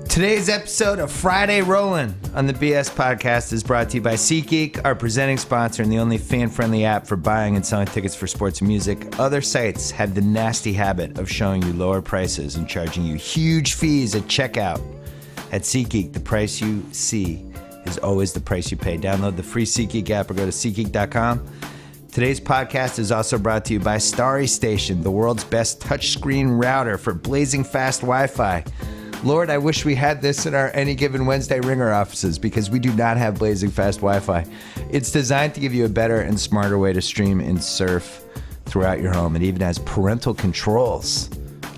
Today's episode of Friday Rollin' on the BS Podcast is brought to you by SeatGeek, our presenting sponsor and the only fan-friendly app for buying and selling tickets for sports and music. Other sites have the nasty habit of showing you lower prices and charging you huge fees at checkout. At SeatGeek, the price you see is always the price you pay. Download the free SeatGeek app or go to SeatGeek.com. Today's podcast is also brought to you by Starry Station, the world's best touchscreen router for blazing fast Wi-Fi. Lord, I wish we had this in our Any Given Wednesday Ringer offices because we do not have blazing fast Wi-Fi. It's designed to give you a better and smarter way to stream and surf throughout your home. It even has parental controls.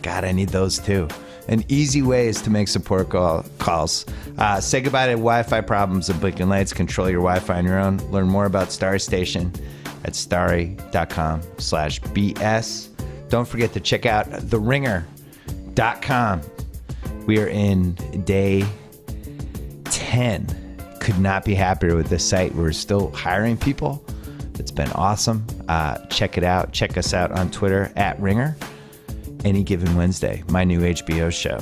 God, I need those too. And easy ways to make support calls. Say goodbye to Wi-Fi problems and blinking lights. Control your Wi-Fi on your own. Learn more about Starry Station at starry.com/BS. Don't forget to check out theringer.com. We are in day 10. Could not be happier with this site. We're still hiring people. It's been awesome. Check it out. Check us out on Twitter at Ringer. Any Given Wednesday, my new HBO show,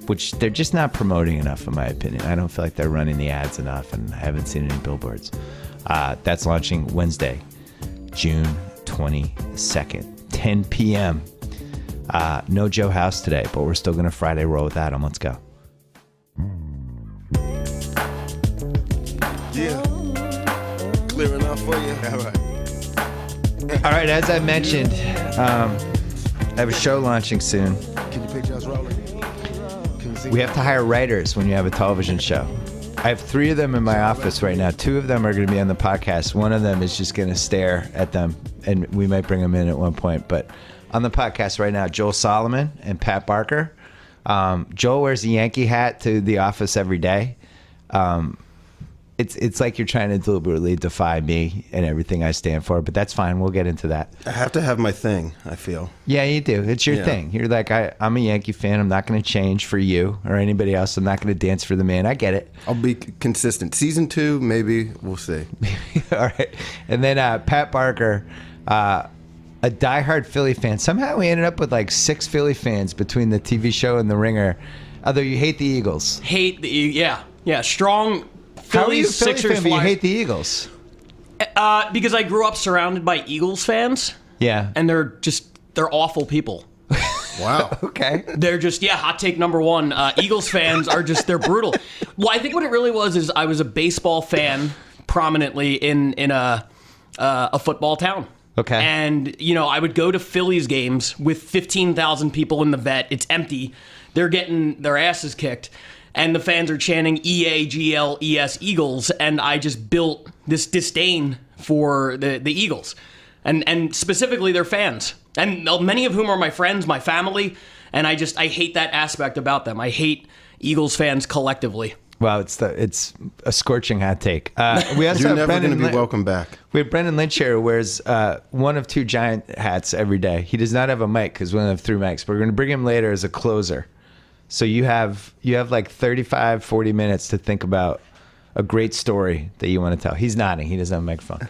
which they're just not promoting enough, in my opinion. I don't feel like they're running the ads enough, and I haven't seen any billboards. That's launching Wednesday, June 22nd, 10 p.m. No Joe House today, but we're still going to Friday roll with Adam. Let's go. Yeah. Clear enough for you? All right. All right, as I mentioned, I have a show launching soon. Can you picture us rolling? Can you see? We have to hire writers when you have a television show. I have 3 of them in my office right now. 2 of them are going to be on the podcast. One of them is just going to stare at them, and we might bring them in at one point, but on the podcast right now, Joel Solomon and Pat Barker. Joel wears a Yankee hat to the office every day. It's like you're trying to deliberately defy me and everything I stand for, but that's fine. We'll get into that. I have to have my thing, I feel. Yeah, you do. It's your thing. You're like, I'm a Yankee fan. I'm not going to change for you or anybody else. I'm not going to dance for the man. I get it. I'll be consistent. Season 2, maybe. We'll see. All right. And then Pat Barker, a diehard Philly fan. Somehow we ended up with like 6 Philly fans between the TV show and the Ringer. Although you hate the Eagles. Yeah. Strong Phillies, How are you a Philly Sixers, fan, but you Flyers. hate the Eagles? Because I grew up surrounded by Eagles fans. Yeah. And they're awful people. Wow. Okay. They're just, hot take number 1. Eagles fans are just, they're brutal. Well, I think what it really was is I was a baseball fan prominently in a football town. Okay. And, I would go to Phillies games with 15,000 people in the vet. It's empty. They're getting their asses kicked. And the fans are chanting EAGLES Eagles. And I just built this disdain for the Eagles. And specifically their fans. And many of whom are my friends, my family. And I hate that aspect about them. I hate Eagles fans collectively. Well, it's a scorching hot take. We also You're have never going to be Lynch. welcome back. We have Brendan Lynch here who wears one of 2 giant hats every day. He does not have a mic because we only have 3 mics, but we're going to bring him later as a closer. So you have like 35, 40 minutes to think about a great story that you want to tell. He's nodding. He doesn't have a microphone.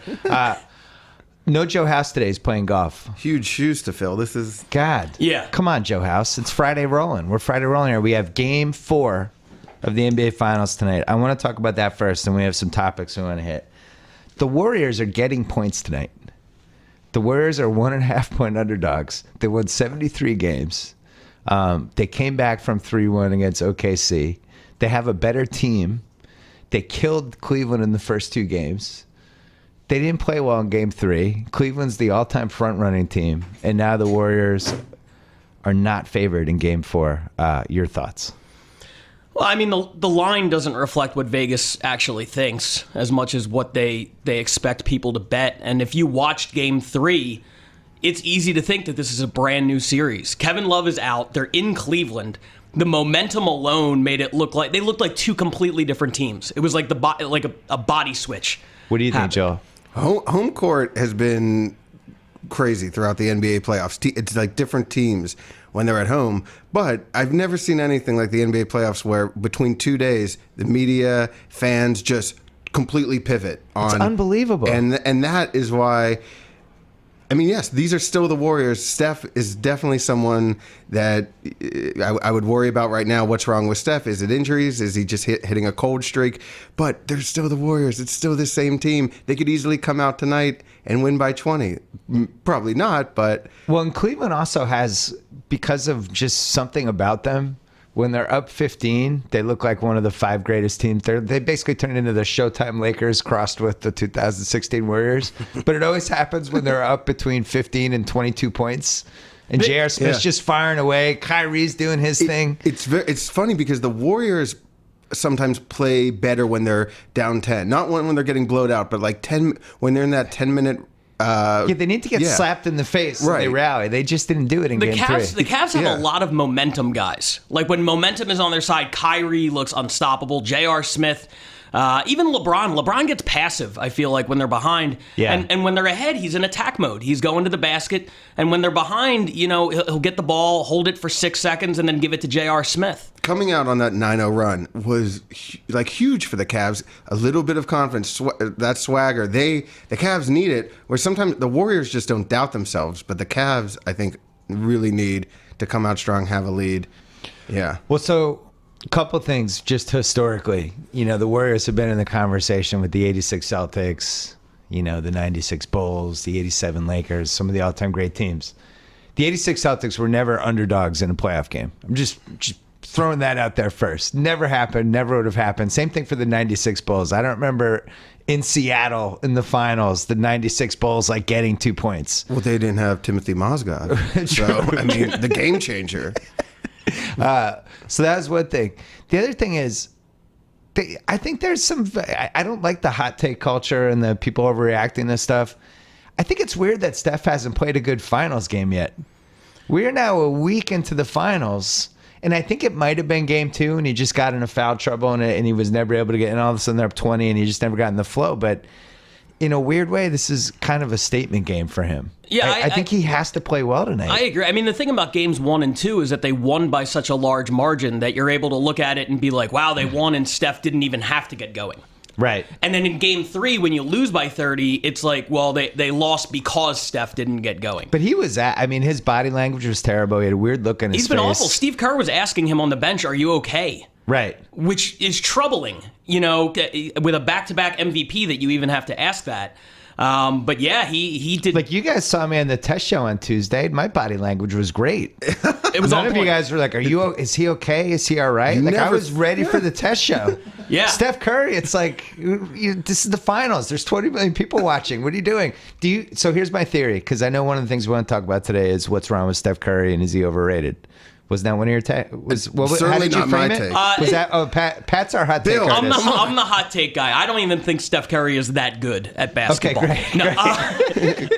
No Joe House today. He's playing golf. Huge shoes to fill. This is... God. Yeah. Come on, Joe House. It's Friday rolling. We're Friday rolling here. We have game 4 of the NBA Finals tonight. I want to talk about that first, and we have some topics we want to hit. The Warriors are getting points tonight. The Warriors are 1.5-point underdogs. They won 73 games. They came back from 3-1 against OKC. They have a better team. They killed Cleveland in the first 2 games. They didn't play well in game 3. Cleveland's the all-time front-running team, and now the Warriors are not favored in game 4. Your thoughts? Well, I mean, the line doesn't reflect what Vegas actually thinks as much as what they expect people to bet. And if you watched Game 3, it's easy to think that this is a brand new series. Kevin Love is out. They're in Cleveland. The momentum alone made it look like they looked like 2 completely different teams. It was like a body switch. What do you think, happened. Joel? Home court has been crazy throughout the NBA playoffs. It's like different teams when they're at home. But I've never seen anything like the NBA playoffs where between 2 days, the media, fans just completely pivot on. It's unbelievable. And that is why I mean, yes, these are still the Warriors. Steph is definitely someone that I would worry about right now. What's wrong with Steph? Is it injuries? Is he just hitting a cold streak? But they're still the Warriors. It's still the same team. They could easily come out tonight and win by 20. Probably not, but... Well, and Cleveland also has, because of just something about them, when they're up 15, they look like one of the 5 greatest teams. They basically turn into the Showtime Lakers crossed with the 2016 Warriors. But it always happens when they're up between 15 and 22 points. And J.R. Smith's just firing away. Kyrie's doing his thing. It's funny because the Warriors sometimes play better when they're down 10. Not when they're getting blowed out, but like 10 when they're in that 10-minute... they need to get slapped in the face when they rally. They just didn't do it in game 3. The Cavs have a lot of momentum guys. Like when momentum is on their side, Kyrie looks unstoppable. J.R. Smith, even LeBron. LeBron gets passive, I feel like, when they're behind. Yeah. And when they're ahead, he's in attack mode. He's going to the basket. And when they're behind, he'll get the ball, hold it for 6 seconds, and then give it to J.R. Smith. Coming out on that 9-0 run was huge for the Cavs. A little bit of confidence, that swagger. The Cavs need it, where sometimes the Warriors just don't doubt themselves, but the Cavs, I think, really need to come out strong, have a lead. Yeah. Well, so a couple things just historically. The Warriors have been in the conversation with the 86 Celtics, the 96 Bulls, the 87 Lakers, some of the all-time great teams. The 86 Celtics were never underdogs in a playoff game. I'm just throwing that out there first. Never happened. Never would have happened. Same thing for the 96 Bulls. I don't remember in Seattle in the finals, the 96 Bulls getting 2 points. Well, they didn't have Timothy Mozgov. So, I mean, the game changer. So that was one thing. The other thing is, I think there's some... I don't like the hot take culture and the people overreacting to stuff. I think it's weird that Steph hasn't played a good finals game yet. We are now a week into the finals... And I think it might have been game 2, and he just got into foul trouble, and he was never able to get. And all of a sudden they're up 20, and he just never got in the flow. But in a weird way, this is kind of a statement game for him. Yeah, I think he has to play well tonight. I agree. I mean, the thing about games 1 and 2 is that they won by such a large margin that you're able to look at it and be like, "Wow, they won," and Steph didn't even have to get going. Right. And then in game 3, when you lose by 30, it's like, well, they lost because Steph didn't get going. But he was his body language was terrible. He had a weird look in his face. He's been awful. Steve Kerr was asking him on the bench, "Are you okay?" Right. Which is troubling, with a back-to-back MVP that you even have to ask that. But yeah, he did. Like, you guys saw me on the test show on Tuesday. My body language was great. It was None of you guys were like, is he okay? Is he all right? I was ready for the test show. Yeah. Steph Curry, it's like, this is the finals. There's 20 million people watching. What are you doing? So here's my theory, because I know one of the things we want to talk about today is what's wrong with Steph Curry and is he overrated? Was that one of your how did you frame it? Was that Pat's our hot take Bill, artist. I'm the hot take guy. I don't even think Steph Curry is that good at basketball. Okay, great. No,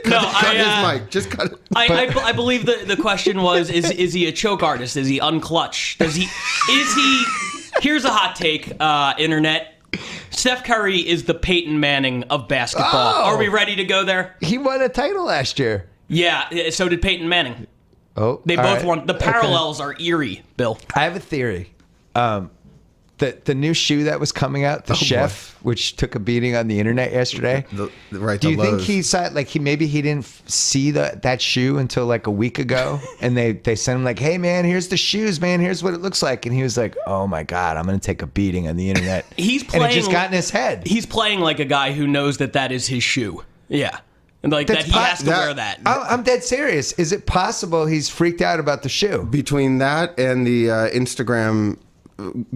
Cut his mic. Just cut it. I believe the question was, is he a choke artist? Is he unclutch? Is he here's a hot take, internet. Steph Curry is the Peyton Manning of basketball. Oh. Are we ready to go there? He won a title last year. Yeah, so did Peyton Manning. Oh, They both won. The parallels are eerie, Bill. I have a theory. The new shoe that was coming out, the Chef, which took a beating on the internet yesterday. Do you think he saw maybe he didn't see that shoe until a week ago, and they sent him hey man, here's the shoes, man, here's what it looks like, and he was like, oh my god, I'm gonna take a beating on the internet. He's playing, and it just got in his head. He's playing like a guy who knows that is his shoe. Yeah. And that he has to wear that. I'm dead serious. Is it possible he's freaked out about the shoe? Between that and the Instagram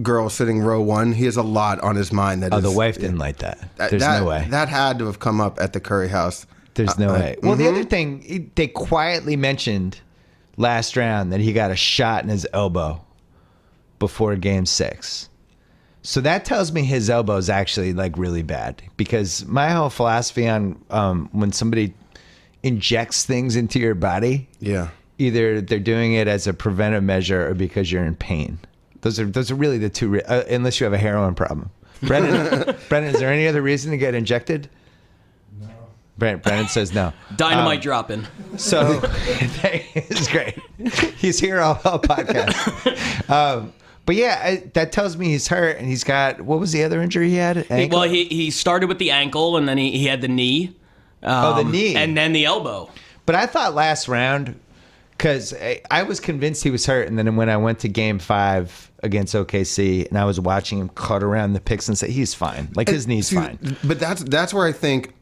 girl sitting row 1, he has a lot on his mind. The wife didn't like that. There's no way. That had to have come up at the Curry house. There's no way. Well, the other thing, they quietly mentioned last round that he got a shot in his elbow before game 6. So that tells me his elbow is actually really bad, because my whole philosophy on when somebody injects things into your body, either they're doing it as a preventive measure or because you're in pain. Those are really the two, unless you have a heroin problem. Brennan, is there any other reason to get injected? No. Brennan says no. Dynamite dropping. So it's great. He's here all podcast. But yeah, that tells me he's hurt, and he's got, what was the other injury he had? Ankle? Well, he started with the ankle, and then he had the knee. The knee. And then the elbow. But I thought last round, because I was convinced he was hurt, and then when I went to Game 5 against OKC, and I was watching him cut around the picks and say he's fine, like his knee's fine. But that's where I think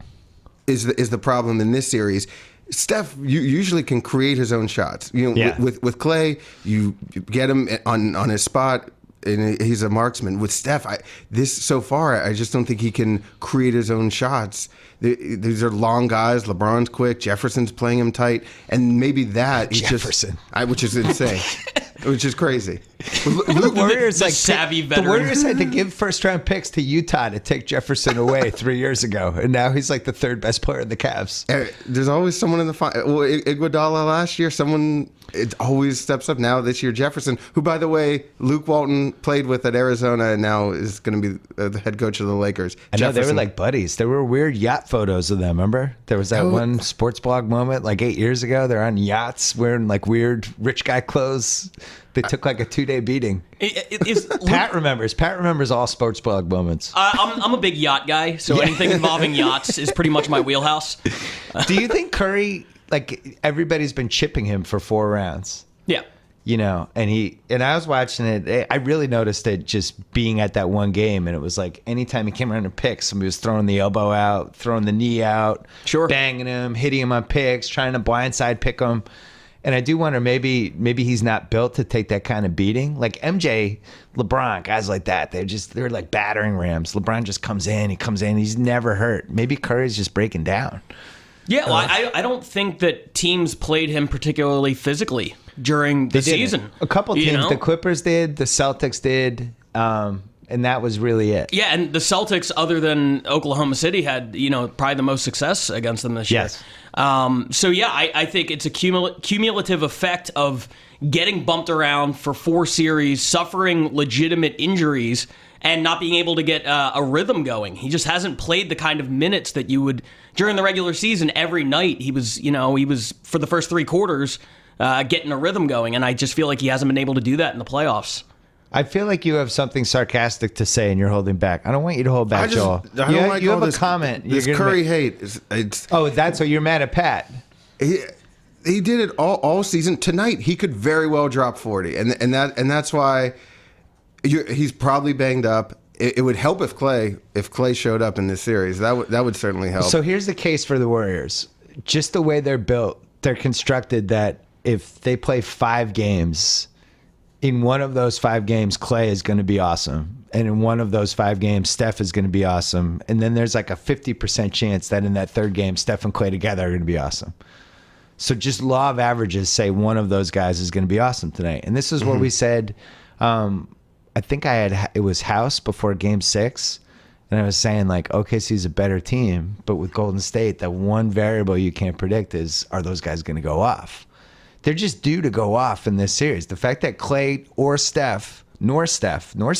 is the problem in this series. Steph usually can create his own shots. With Clay, you get him on his spot, and he's a marksman. With Steph, I just don't think he can create his own shots. These are long guys. LeBron's quick. Jefferson's playing him tight, and maybe that is Jefferson, which is insane. Which is crazy. The Warriors, the savvy veteran. The Warriors had to give first-round picks to Utah to take Jefferson away 3 years ago, and now he's like the third best player in the Cavs. There's always someone in the final. Well, Iguodala last year, it always steps up. Now this year, Jefferson, who, by the way, Luke Walton played with at Arizona and now is going to be the head coach of the Lakers. I know, they were like buddies. There were weird yacht photos of them, remember? There was that one sports blog moment like 8 years ago. They're on yachts wearing like weird rich guy clothes. They took like a 2-day beating. Pat remembers all sports blog moments. I'm a big yacht guy, so anything involving yachts is pretty much my wheelhouse. Do you think Curry, like everybody's been chipping him for 4 rounds? Yeah. And I was watching it. I really noticed it just being at that one game, and it was like anytime he came around to pick, somebody was throwing the elbow out, throwing the knee out, banging him, hitting him on picks, trying to blindside pick him. And I do wonder, maybe he's not built to take that kind of beating. Like MJ, LeBron, guys like that, they're like battering rams. LeBron just comes in, he's never hurt. Maybe Curry's just breaking down. Yeah, well, I don't think that teams played him particularly physically during the season. A couple teams, the Clippers did, the Celtics did, and that was really it. Yeah, and the Celtics, other than Oklahoma City, had probably the most success against them this year. Yes. I think it's a cumulative effect of getting bumped around for 4 series, suffering legitimate injuries, and not being able to get a rhythm going. He just hasn't played the kind of minutes that you would during the regular season. Every night he was for the first 3 quarters getting a rhythm going, and I just feel like he hasn't been able to do that in the playoffs. I feel like you have something sarcastic to say, and you're holding back. I don't want you to hold back, Joel. I don't like you all have this, a comment. This Curry hate. That's what you're mad at Pat. He did it all season. Tonight he could very well drop 40, and that's why he's probably banged up. It would help if Clay showed up in this series. That would certainly help. So here's the case for the Warriors. Just the way they're built, they're constructed that if they play 5 games, in one of those 5 games, Clay is going to be awesome. And in one of those 5 games, Steph is going to be awesome. And then there's like a 50% chance that in that 3rd game, Steph and Clay together are going to be awesome. So just law of averages say one of those guys is going to be awesome tonight. And this is what we said. I think it was House before Game 6. And I was saying like OKC's a better team. But with Golden State, the one variable you can't predict is, are those guys going to go off? They're just due to go off in this series. The fact that Clay or Steph, Clay Steph?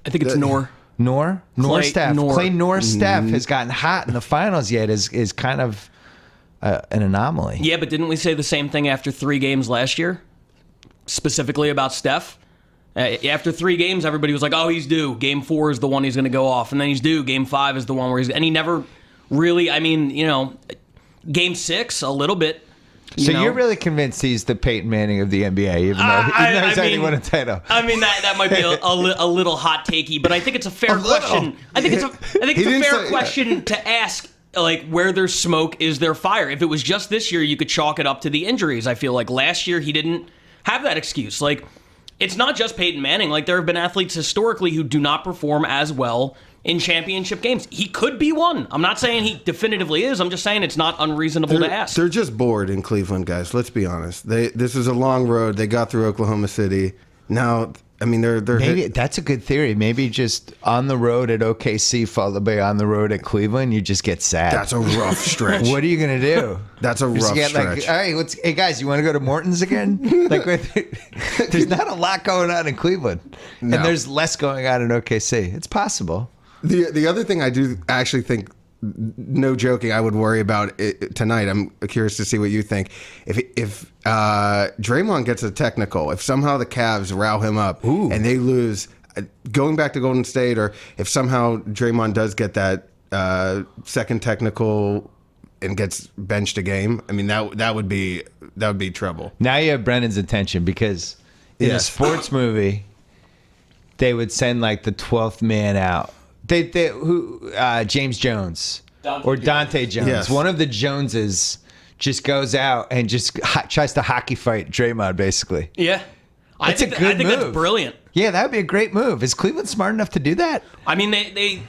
I think it's Nor. Clay nor Steph has gotten hot in the finals yet is kind of an anomaly. Yeah, but didn't we say the same thing after 3 games last year? Specifically about Steph? After 3 games, everybody was like, oh, he's due. Game 4 is the one he's going to go off. And then he's due. Game 5 is the one where and he never really, Game 6, a little bit. You're really convinced he's the Peyton Manning of the NBA, even though he's already won a title. I mean, that might be a little hot takey, but I think it's a fair question. I think it's a fair question to ask. Like, where there's smoke, is there fire? If it was just this year, you could chalk it up to the injuries. I feel like last year he didn't have that excuse. Like, it's not just Peyton Manning. Like, there have been athletes historically who do not perform as well in championship games. He could be one. I'm not saying he definitively is. I'm just saying it's not unreasonable to ask. They're just bored in Cleveland, guys. Let's be honest. This is a long road. They got through Oklahoma City. Now, I mean, they're maybe that's a good theory. Maybe just on the road at OKC, followed by on the road at Cleveland, you just get sad. That's a rough stretch. What are you gonna do? That's a rough stretch. Like, all right, hey guys, you want to go to Morton's again? There's not a lot going on in Cleveland, and there's less going on in OKC. It's possible. The other thing I do actually think, no joking, I would worry about it tonight. I'm curious to see what you think. If Draymond gets a technical, if somehow the Cavs row him up and they lose, going back to Golden State, or if somehow Draymond does get that second technical and gets benched a game, I mean that would be trouble. Now you have Brennan's attention because in a sports movie, they would send like the 12th man out. James Jones or Dante Jones. Yes. One of the Joneses just goes out and just tries to hockey fight Draymond, basically. Yeah. I think move. that's brilliant. Yeah, that would be a great move. Is Cleveland smart enough to do that? I mean, they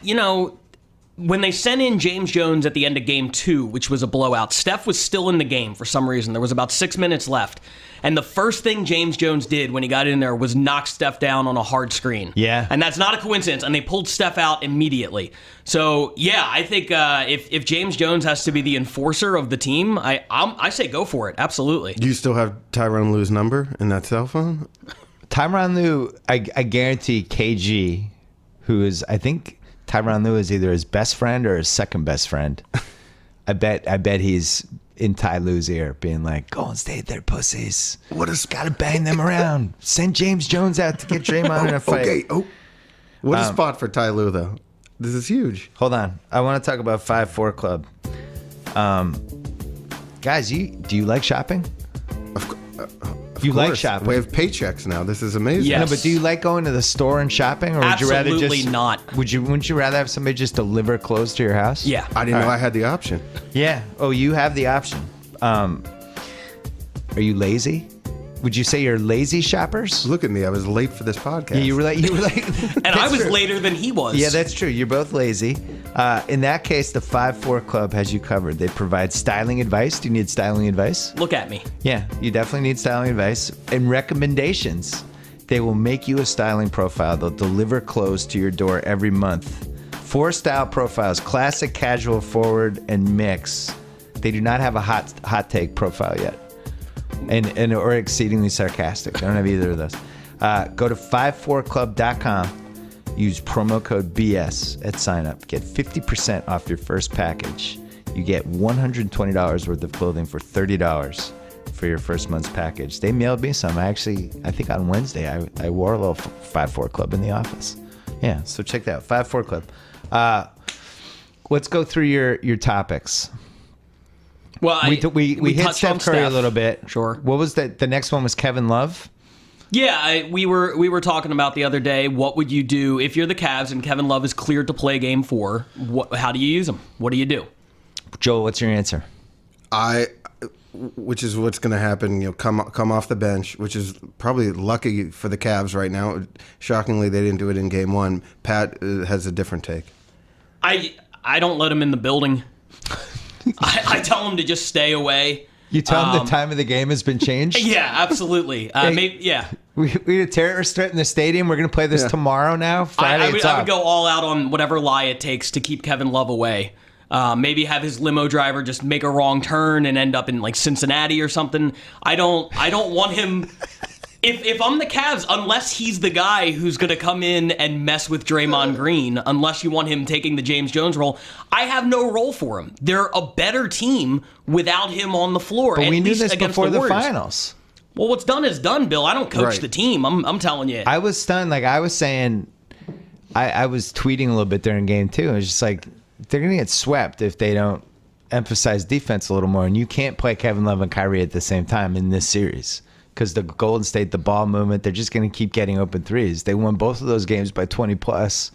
when they sent in James Jones at the end of game 2, which was a blowout, Steph was still in the game for some reason. There was about 6 minutes left. And the first thing James Jones did when he got in there was knock Steph down on a hard screen. Yeah. And that's not a coincidence. And they pulled Steph out immediately. So, yeah, I think if James Jones has to be the enforcer of the team, I say go for it. Absolutely. Do you still have Tyronn Lue's number in that cell phone? Tyronn Lue, I guarantee KG, who is, I think Tyronn Lue is either his best friend or his second best friend. I bet he's in Ty Lue's ear being like, Golden State, they're pussies. Gotta bang them around. Send James Jones out to get Draymond in a fight. Okay. Oh, what a spot for Ty Lue, though. This is huge. Hold on. I want to talk about 5-4 Club. Guys, do you like shopping? You like shopping? We have paychecks now. This is amazing. Yes. No, but do you like going to the store and shopping, or would you rather just? Absolutely not. Wouldn't you rather have somebody just deliver clothes to your house? Yeah. I didn't know I had the option. Yeah. Oh, you have the option. Are you lazy? Would you say you're lazy shoppers? Look at me. I was late for this podcast. Yeah, you were like. And I was later than he was. Yeah, that's true. You're both lazy. In that case, the 5-4 Club has you covered. They provide styling advice. Do you need styling advice? Look at me. Yeah, you definitely need styling advice and recommendations. They will make you a styling profile. They'll deliver clothes to your door every month. 4 style profiles: classic, casual, forward, and mix. They do not have a hot take profile yet, and or exceedingly sarcastic. They don't have either of those. Go to 54club.com. Use promo code BS at sign up. Get 50% off your first package. You get $120 worth of clothing for $30 for your first month's package. They mailed me some. I think on Wednesday, I wore a little 5-4 Club in the office. Yeah, so check that out. 5-4 Club. Let's go through your topics. Well, we hit touched Steph on Curry a Steph. little bit. Sure. What was the next one was Kevin Love? Yeah, we were talking about the other day. What would you do if you're the Cavs and Kevin Love is cleared to play Game 4? How do you use him? What do you do? Joel, what's your answer? Which is what's going to happen. Come off the bench, which is probably lucky for the Cavs right now. Shockingly, they didn't do it in Game 1. Pat has a different take. I don't let him in the building. I tell him to just stay away. You tell him the time of the game has been changed? Yeah, absolutely. Yeah. We terrorist threat in the stadium. We're going to play this tomorrow now. Friday, I would go all out on whatever lie it takes to keep Kevin Love away. Maybe have his limo driver just make a wrong turn and end up in like Cincinnati or something. I don't want him. If I'm the Cavs, unless he's the guy who's going to come in and mess with Draymond Green, unless you want him taking the James Jones role, I have no role for him. They're a better team without him on the floor. But we knew least this against before the Warriors. finals. Well, what's done is done, Bill. I don't coach Right. the team. I'm telling you. I was stunned. Like I was saying, I was tweeting a little bit during Game 2. It was just like, they're going to get swept if they don't emphasize defense a little more. And you can't play Kevin Love and Kyrie at the same time in this series. Because the Golden State, the ball movement, they're just going to keep getting open threes. They won both of those games by 20 plus,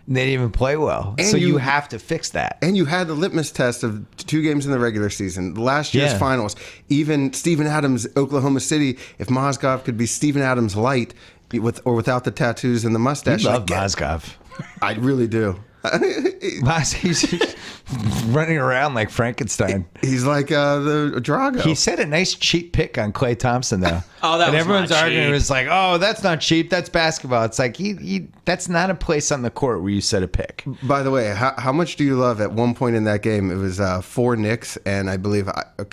and they didn't even play well. And so you have to fix that. And you had the litmus test of 2 games in the regular season, last year's finals. Even Steven Adams, Oklahoma City, if Mozgov could be Steven Adams light with or without the tattoos and the mustache. You love Mozgov. I really do. He's running around like Frankenstein. He's like the Drago. He set a nice cheap pick on Klay Thompson, though. Oh, that and was everyone's not arguing. cheap. It was like, oh, that's not cheap. That's basketball. It's like that's not a place on the court where you set a pick. By the way, how much do you love at one point in that game? It was 4 Knicks and I believe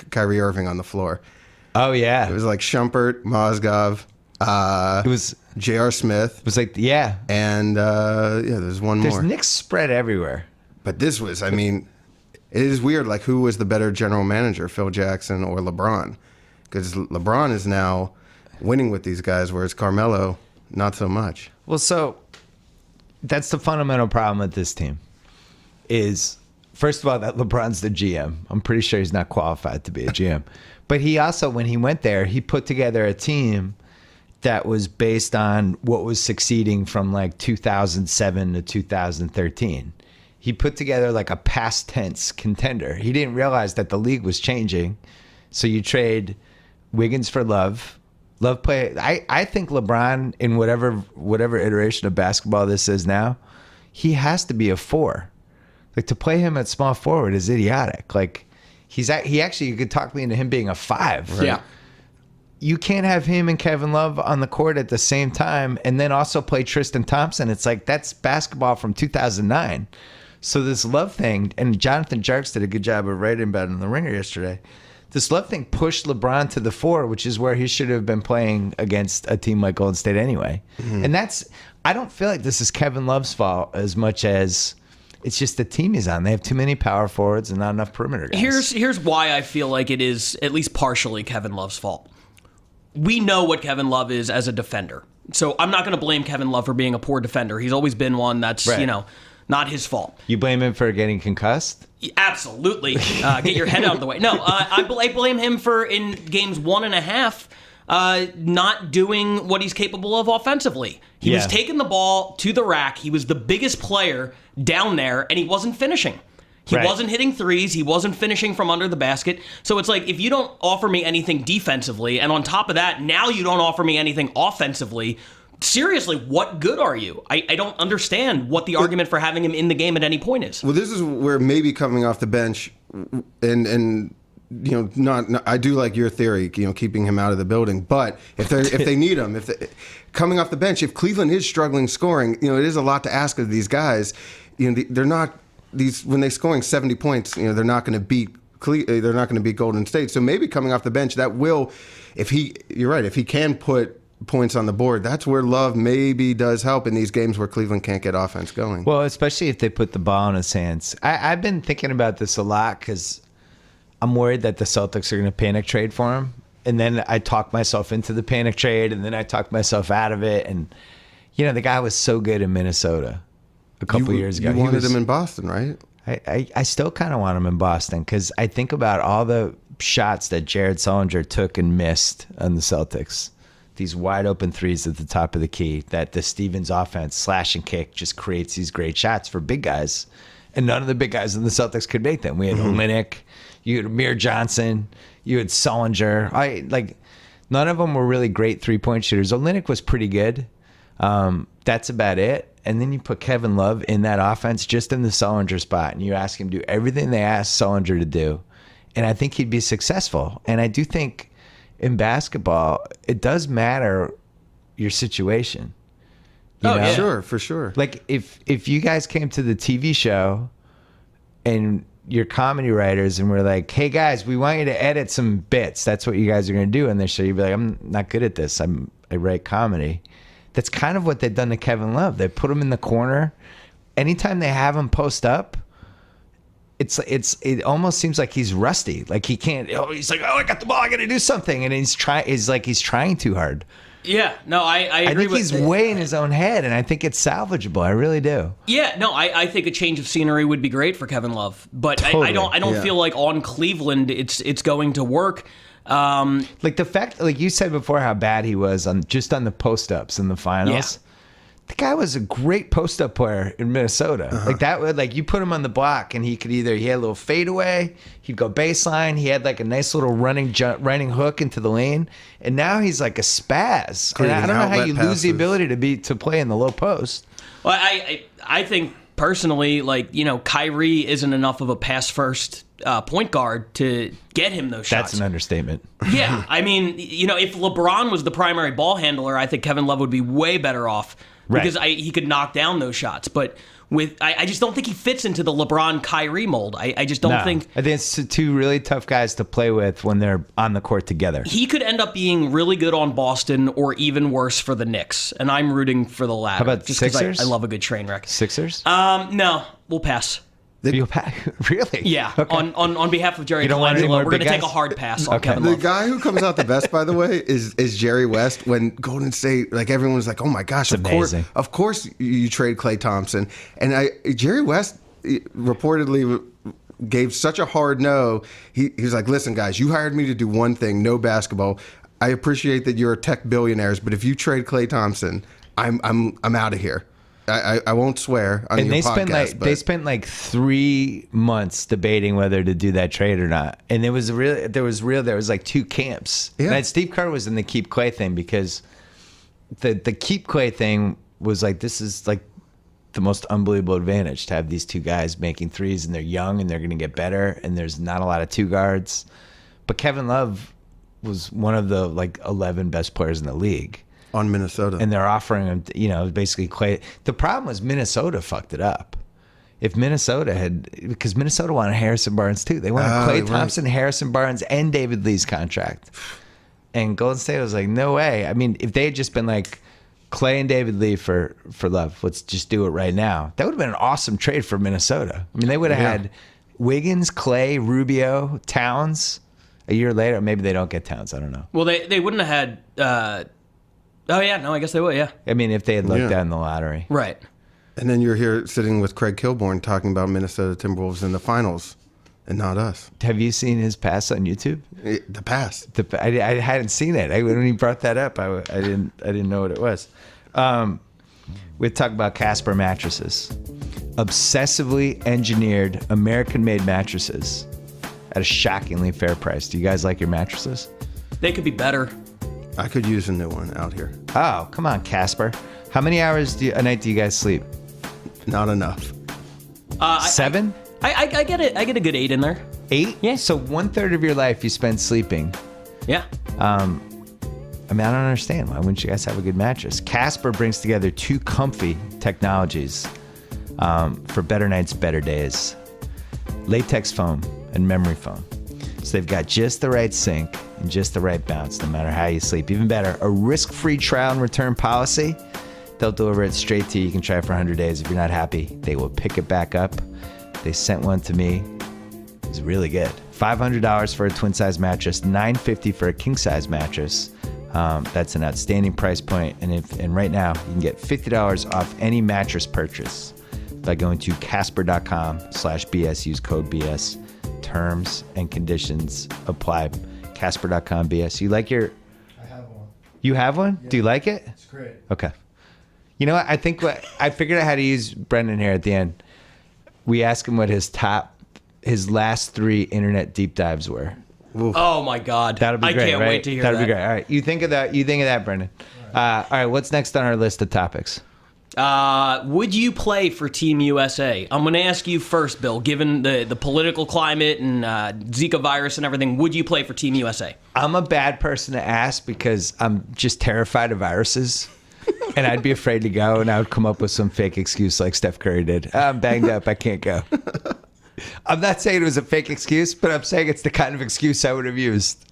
Kyrie Irving on the floor. Oh yeah, It was like Shumpert, Mozgov, it was J.R. Smith, like and there's one There's more. Knicks spread everywhere. But this was, I mean, it is weird. Like, who was the better general manager, Phil Jackson or LeBron? Because LeBron is now winning with these guys, whereas Carmelo, not so much. Well, so that's the fundamental problem with this team is first of all, that LeBron's the GM. I'm pretty sure he's not qualified to be a GM. But he also, when he went there, he put together a team that was based on what was succeeding from like 2007 to 2013. He put together like a past tense contender. He didn't realize that the league was changing. So you trade Wiggins for Love. Love play. I think LeBron, in whatever iteration of basketball this is now, he has to be a 4. Like, to play him at small forward is idiotic. Like, he actually, you could talk me into him being a 5. Right? Yeah. You can't have him and Kevin Love on the court at the same time and then also play Tristan Thompson. It's like, that's basketball from 2009. So this Love thing, and Jonathan Jarks did a good job of writing about it in The Ringer yesterday. This Love thing pushed LeBron to the 4, which is where he should have been playing against a team like Golden State anyway. Mm-hmm. And I don't feel like this is Kevin Love's fault as much as it's just the team he's on. They have too many power forwards and not enough perimeter guys. Here's why I feel like it is at least partially Kevin Love's fault. We know what Kevin Love is as a defender. So I'm not going to blame Kevin Love for being a poor defender. He's always been one that's, right. Not his fault. You blame him for getting concussed? Absolutely. Get your head out of the way. No, I blame him for, in games 1.5, not doing what he's capable of offensively. He was taking the ball to the rack. He was the biggest player down there, and he wasn't finishing. He wasn't hitting threes. He wasn't finishing from under the basket. So it's like, if you don't offer me anything defensively, and on top of that, now you don't offer me anything offensively, seriously, what good are you? I don't understand what the argument for having him in the game at any point is. Well, this is where maybe coming off the bench and not I do like your theory, keeping him out of the building. But if they need him, coming off the bench, if Cleveland is struggling scoring, it is a lot to ask of these guys. They're not when they're scoring 70 points. They're not going to beat. They're not going to beat Golden State. So maybe coming off the bench, that will, you're right, if he can put points on the board, that's where Love maybe does help in these games where Cleveland can't get offense going. Well, especially if they put the ball in his hands. I've been thinking about this a lot because I'm worried that the Celtics are going to panic trade for him. And then I talk myself into the panic trade, and then I talk myself out of it. And, the guy was so good in Minnesota a couple years ago. You wanted him in Boston, right? I still kind of want him in Boston because I think about all the shots that Jared Sullinger took and missed on the Celtics. These wide open threes at the top of the key that the Stevens offense, slash and kick, just creates these great shots for big guys. And none of the big guys in the Celtics could make them. We had Olynyk, you had Amir Johnson, you had Sullinger. None of them were really great three-point shooters. Olynyk was pretty good. That's about it. And then you put Kevin Love in that offense just in the Sullinger spot, and you ask him to do everything they asked Sullinger to do. And I think he'd be successful. And I do think in basketball, it does matter your situation. Yeah. Sure, for sure. Like if you guys came to the TV show and you're comedy writers and we're like, hey guys, we want you to edit some bits. That's what you guys are going to do in this show. You'd be like, I'm not good at this. I write comedy. That's kind of what they've done to Kevin Love. They put him in the corner. Anytime they have him post up, it almost seems like he's rusty. Like he can't. He's like, I got the ball. I got to do something, and he's trying too hard. Yeah, no, I agree. I think he's way in his own head, and I think it's salvageable. I really do. Yeah, no, I think a change of scenery would be great for Kevin Love, but Totally. I don't feel like on Cleveland it's going to work. Like the fact, like you said before, how bad he was on the post ups in the finals. Yeah. The guy was a great post up player in Minnesota. Like that would, like you put him on the block and he had a little fadeaway, he'd go baseline, he had like a nice little running hook into the lane, and now he's like a spaz. And I don't know how you lose the ability to play in the low post. Well, I think personally, Kyrie isn't enough of a pass first point guard to get him those shots. That's an understatement. Yeah, I mean, if LeBron was the primary ball handler, I think Kevin Love would be way better off. Because he could knock down those shots. But I just don't think he fits into the LeBron-Kyrie mold. I just don't think... I think it's two really tough guys to play with when they're on the court together. He could end up being really good on Boston or even worse for the Knicks. And I'm rooting for the latter. How about just Sixers? I love a good train wreck. Sixers? No, we'll pass. Really? Yeah. Okay. On behalf of Jerry You don't want any Colangelo, more we're going big to take a guys? hard pass on Kevin The Love. guy who comes out the best, by the way, is Jerry West. When Golden State, everyone was like, "Oh my gosh, It's amazing. Of course, you trade Klay Thompson." And Jerry West reportedly gave such a hard no. He's like, listen, guys, you hired me to do one thing, no basketball. I appreciate that you're tech billionaires, but if you trade Klay Thompson, I'm out of here. I won't swear on your podcast. They spent like 3 months debating whether to do that trade or not, and there was like two camps. Yeah. And Steve Kerr was in the keep Klay thing because the keep Klay thing was like, this is like the most unbelievable advantage to have these two guys making threes, and they're young and they're going to get better, and there's not a lot of two guards. But Kevin Love was one of the like 11 best players in the league. On Minnesota. And they're offering him, basically Klay. The problem was Minnesota fucked it up. If Minnesota because Minnesota wanted Harrison Barnes too. They wanted Klay Thompson, Harrison Barnes, and David Lee's contract. And Golden State was like, no way. I mean, if they had just been like Klay and David Lee for Love, let's just do it right now. That would have been an awesome trade for Minnesota. I mean, they would have had Wiggins, Klay, Rubio, Towns. A year later, maybe they don't get Towns. I don't know. Well, they wouldn't have had. Oh, yeah. No, I guess they would, yeah. I mean, if they had looked down the lottery. Right. And then you're here sitting with Craig Kilborn talking about Minnesota Timberwolves in the finals and not us. Have you seen his pass on YouTube? The pass. I hadn't seen it. When he brought that up, I didn't know what it was. We talk about Casper mattresses. Obsessively engineered American-made mattresses at a shockingly fair price. Do you guys like your mattresses? They could be better. I could use a new one out here. Oh, come on, Casper. How many hours a night do you guys sleep? Not enough. 7? I get it. I get a good 8 in there. 8? Yeah. So 1/3 of your life you spend sleeping. Yeah. I don't understand. Why wouldn't you guys have a good mattress? Casper brings together two comfy technologies for better nights, better days. Latex foam and memory foam. So they've got just the right sink and just the right bounce, no matter how you sleep. Even better, a risk-free trial and return policy. They'll deliver it straight to you. You can try it for 100 days. If you're not happy, they will pick it back up. They sent one to me. It was really good. $500 for a twin-size mattress, $950 for a king-size mattress. That's an outstanding price point. And right now, you can get $50 off any mattress purchase by going to Casper.com/BS. Use code BS. Terms and conditions apply. Casper.com BS. You like your... I have one. You have one? Yeah. Do you like it? It's great. Okay. You know what? I think I figured out how to use Brendan here at the end. We asked him what his last 3 internet deep dives were. Oof. Oh, my God. That'll be great, I can't right? wait to hear That'll that. be great. All right. You think of that, Brendan. All right. What's next on our list of topics? Would you play for Team USA? I'm going to ask you first, Bill. Given the political climate and Zika virus and everything, would you play for Team USA? I'm a bad person to ask because I'm just terrified of viruses. And I'd be afraid to go, and I would come up with some fake excuse like Steph Curry did. I'm banged up. I can't go. I'm not saying it was a fake excuse, but I'm saying it's the kind of excuse I would have used.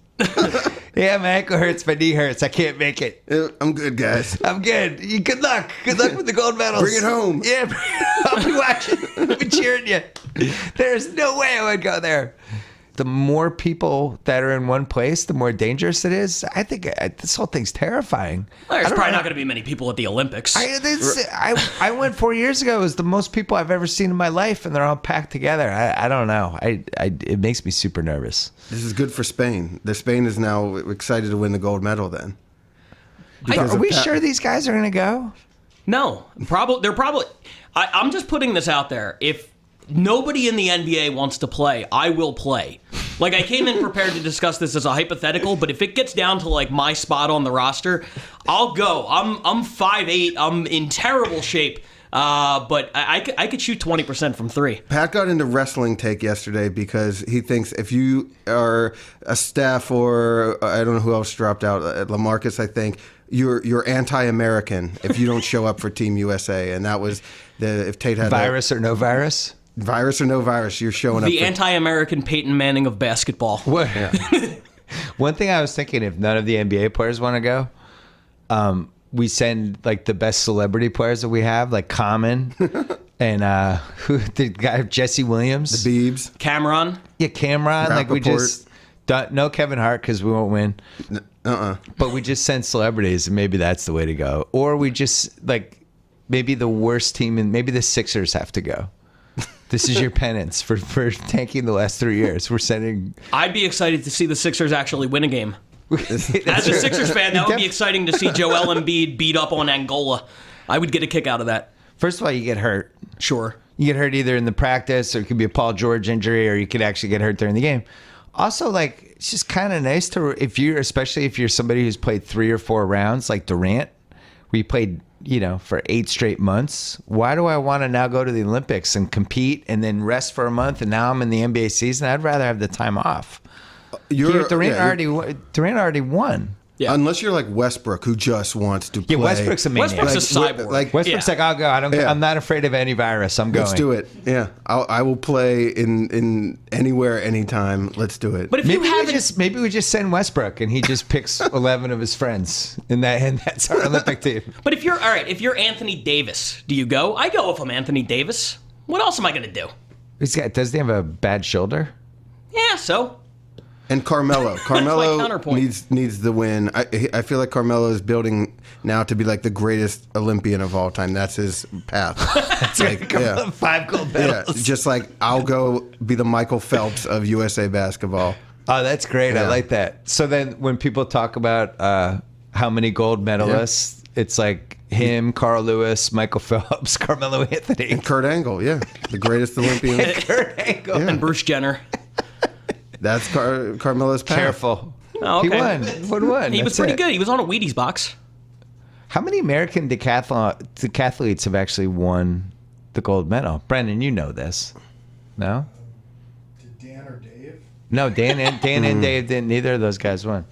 Yeah, my ankle hurts, my knee hurts. I can't make it. I'm good, guys. I'm good. Good luck. Good luck with the gold medals. Bring it home. Yeah, I'll be watching. I'll be cheering you. There's no way I would go there. The more people that are in one place, the more dangerous it is. I think this whole thing's terrifying. Well, there's probably not going to be many people at the Olympics. I went 4 years ago. It was the most people I've ever seen in my life, and they're all packed together. I don't know. It makes me super nervous. This is good for Spain. Spain is now excited to win the gold medal then. Are we sure these guys are going to go? No, they're probably. I'm just putting this out there. If nobody in the NBA wants to play, I will play. Like, I came in prepared to discuss this as a hypothetical, but if it gets down to like my spot on the roster, I'll go. I'm 5'8". I'm in terrible shape. But I could shoot 20% from 3. Pat got into wrestling take yesterday because he thinks if you are a Steph or I don't know who else dropped out, LaMarcus, I think, you're anti-American if you don't show up for Team USA. And that was if Tate had virus or no virus? Virus or no virus, you're showing up. The anti-American Peyton Manning of basketball. What? Yeah. One thing I was thinking, if none of the NBA players want to go, we send like the best celebrity players that we have, like Common and who the guy Jesse Williams, the Biebs, Cameron. Yeah, Cameron. Rappaport. Like we just no Kevin Hart because we won't win. But we just send celebrities, and maybe that's the way to go. Or we just like maybe the worst team, and maybe the Sixers have to go. This is your penance for tanking the last 3 years. We're sending. I'd be excited to see the Sixers actually win a game. As a Sixers fan, that would be exciting to see Joel Embiid beat up on Angola. I would get a kick out of that. First of all, you get hurt. Sure. You get hurt either in the practice, or it could be a Paul George injury, or you could actually get hurt during the game. Also, like, it's just kind of nice to, especially if you're somebody who's played 3 or 4 rounds, like Durant, where you played, for 8 straight months. Why do I want to now go to the Olympics and compete and then rest for a month, and now I'm in the NBA season? I'd rather have the time off. Durant already won. Yeah. Unless you're like Westbrook, who just wants to play. Yeah, Westbrook's a maniac. Westbrook's a cyborg. Westbrook's like, I'll go. I'm not afraid of any virus. I'm going. Let's do it. Yeah, I will play in anywhere, anytime. Let's do it. But if maybe we just send Westbrook and he just picks 11 of his friends, and that's our Olympic team. But if you're Anthony Davis, do you go? I go if I'm Anthony Davis. What else am I going to do? Doesn't he have a bad shoulder? Yeah, so. And Carmelo needs the win. I feel like Carmelo is building now to be like the greatest Olympian of all time. That's his path. That's like 5 gold medals. Yeah, just like I'll go be the Michael Phelps of USA basketball. Oh, that's great. Yeah. I like that. So then when people talk about how many gold medalists, it's like him, Carl Lewis, Michael Phelps, Carmelo Anthony. And Kurt Angle, the greatest Olympian. Kurt Angle. And Bruce Jenner. That's Carmelo's path. Careful. Oh, okay. He won. He was pretty good. He was on a Wheaties box. How many American decathletes have actually won the gold medal? Brendan, you know this. No? Did Dan or Dave? No, Dan and Dave didn't. Neither of those guys won.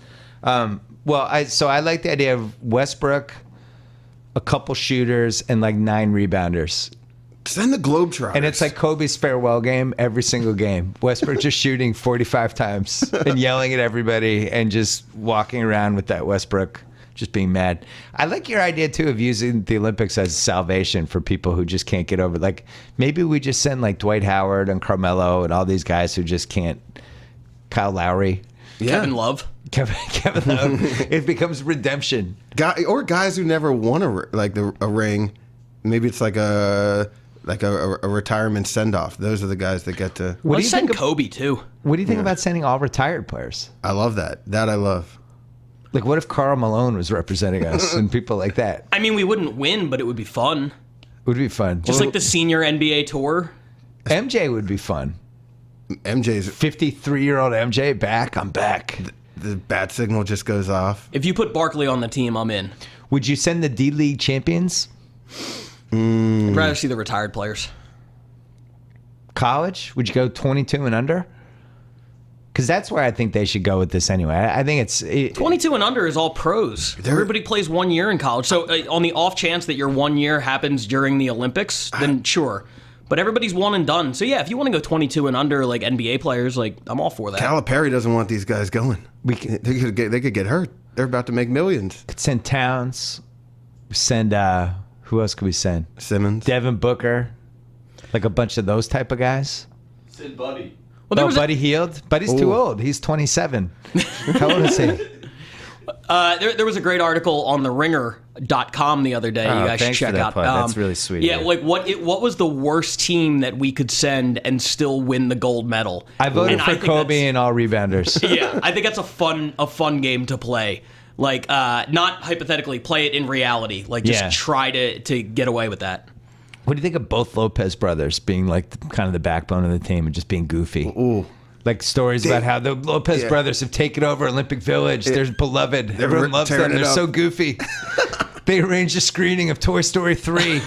I like the idea of Westbrook, a couple shooters, and like 9 rebounders. Send the Globetrotters. And it's like Kobe's farewell game every single game. Westbrook just shooting 45 times and yelling at everybody and just walking around with that Westbrook just being mad. I like your idea, too, of using the Olympics as salvation for people who just can't get over. Like, maybe we just send like Dwight Howard and Carmelo and all these guys who just can't. Kyle Lowry. Yeah. Kevin Love. Kevin Love. It becomes redemption. Guys who never won a ring. Maybe it's like a retirement send-off. Those are the guys that get to. Let's send Kobe, too. What do you think about sending all retired players? I love that. That I love. Like, what if Karl Malone was representing us and people like that? I mean, we wouldn't win, but it would be fun. It would be fun. Just like the senior NBA tour. MJ would be fun. MJ's 53-year-old MJ back. I'm back. The bat signal just goes off. If you put Barkley on the team, I'm in. Would you send the D-League champions? I'd rather see the retired players. College? Would you go 22 and under? Because that's where I think they should go with this anyway. I think it's 22 and under is all pros. Everybody plays 1 year in college. So on the off chance that your 1 year happens during the Olympics, then sure. But everybody's one and done. So yeah, if you want to go 22 and under, like NBA players, like I'm all for that. Calipari doesn't want these guys going. They could get hurt. They're about to make millions. Could send Towns. Send who else could we send? Simmons, Devin Booker, like a bunch of those type of guys. Send Buddy. Well, Buddy Hield. Buddy's too old. He's 27. How old is he? There was a great article on the ringer.com the other day. You guys should check out. That's really sweet. Yeah, like what was the worst team that we could send and still win the gold medal? I voted for Kobe and all rebounders. Yeah, I think that's a fun game to play. Like, not hypothetically, play it in reality. Like, just try to get away with that. What do you think of both Lopez brothers being like kind of the backbone of the team and just being goofy? Ooh. Like stories about how the Lopez brothers have taken over Olympic Village. They're beloved. Everyone loves them. They're so goofy. They arranged a screening of Toy Story 3.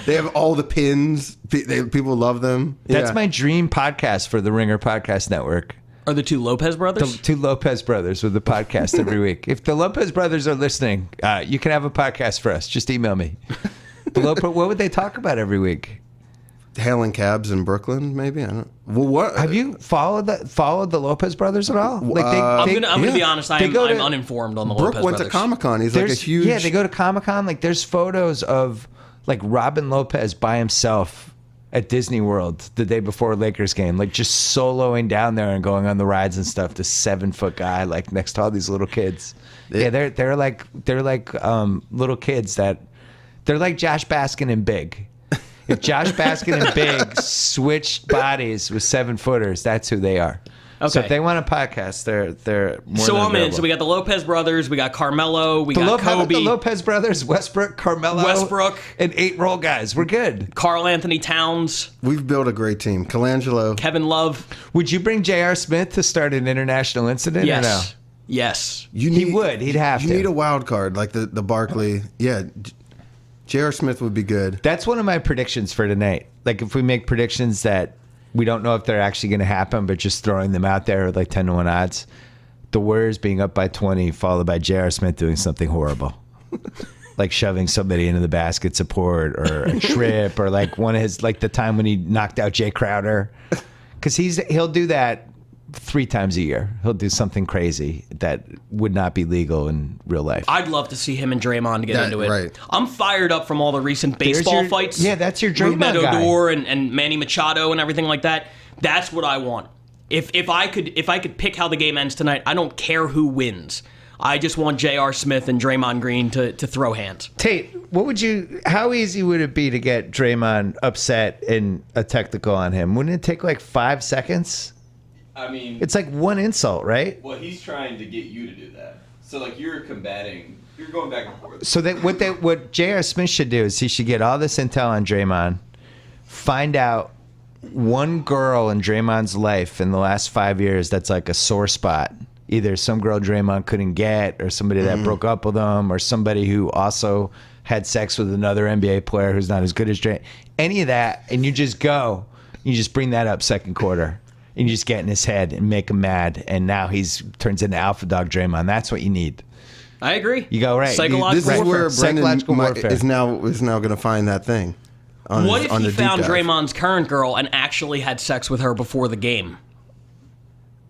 They have all the pins. People love them. That's my dream podcast for the Ringer Podcast Network. Are the 2 Lopez brothers? The 2 Lopez brothers with the podcast every week. If the Lopez brothers are listening, you can have a podcast for us. Just email me. What would they talk about every week? Hailing cabs in Brooklyn, maybe. I don't. Well, what have you followed the Lopez brothers at all? Like I'm gonna be honest. I'm uninformed on the Brooke Lopez brothers. Brooke went to Comic-Con. He's like a huge. Yeah, they go to Comic-Con. Like there's photos of like Robin Lopez by himself at Disney World the day before a Lakers game, like just soloing down there and going on the rides and stuff. This 7-foot guy, like next to all these little kids. Yeah, they're like little kids that they're like Josh Baskin and big. If Josh Baskin and Big switched bodies with 7-footers, that's who they are. Okay. So if they want a podcast, they're more So than I'm in. available. So we got the Lopez brothers, we got Carmelo, we got Kobe, The Lopez brothers, Westbrook, Carmelo, Westbrook. and 8 role guys. We're good. Carl Anthony Towns, We've built a great team. Colangelo. Kevin Love. Would you bring J.R. Smith to start an international incident or no? Yes. Yes. He would. He'd have You to. need a wild card like the Barkley. Yeah. J.R. Smith would be good. That's one of my predictions for tonight. Like if we make predictions that we don't know if they're actually going to happen, but just throwing them out there with like 10-1 odds. The Warriors being up by 20, followed by J.R. Smith doing something horrible. Like shoving somebody into the basket support or a trip or like one of his, like the time when he knocked out Jay Crowder. Because he'll do that 3 times a year. He'll do something crazy that would not be legal in real life. I'd love to see him and Draymond get into it. Right. I'm fired up from all the recent baseball fights. Yeah, that's your Draymond Rougned guy. Odor and Manny Machado and everything like that. That's what I want. If I could pick how the game ends tonight, I don't care who wins. I just want J.R. Smith and Draymond Green to throw hands. Tate, how easy would it be to get Draymond upset in a technical on him? Wouldn't it take like 5 seconds? I mean, It's like one insult, right? well, he's trying to get you to do that. So, like, you're combating, you're going back and forth. So what J.R. Smith should do is he should get all this intel on Draymond, find out one girl in Draymond's life in the last 5 years that's like a sore spot. Either some girl Draymond couldn't get or somebody that broke up with him or somebody who also had sex with another NBA player who's not as good as Draymond. Any of that, and you just bring that up second quarter. And you just get in his head and make him mad, and now turns into alpha dog Draymond. That's what you need. I agree. You go right. Psychological This is warfare. where Psychological Brendan warfare. is now going to find that thing. What if on he the deep found dive. Draymond's current girl and actually had sex with her before the game?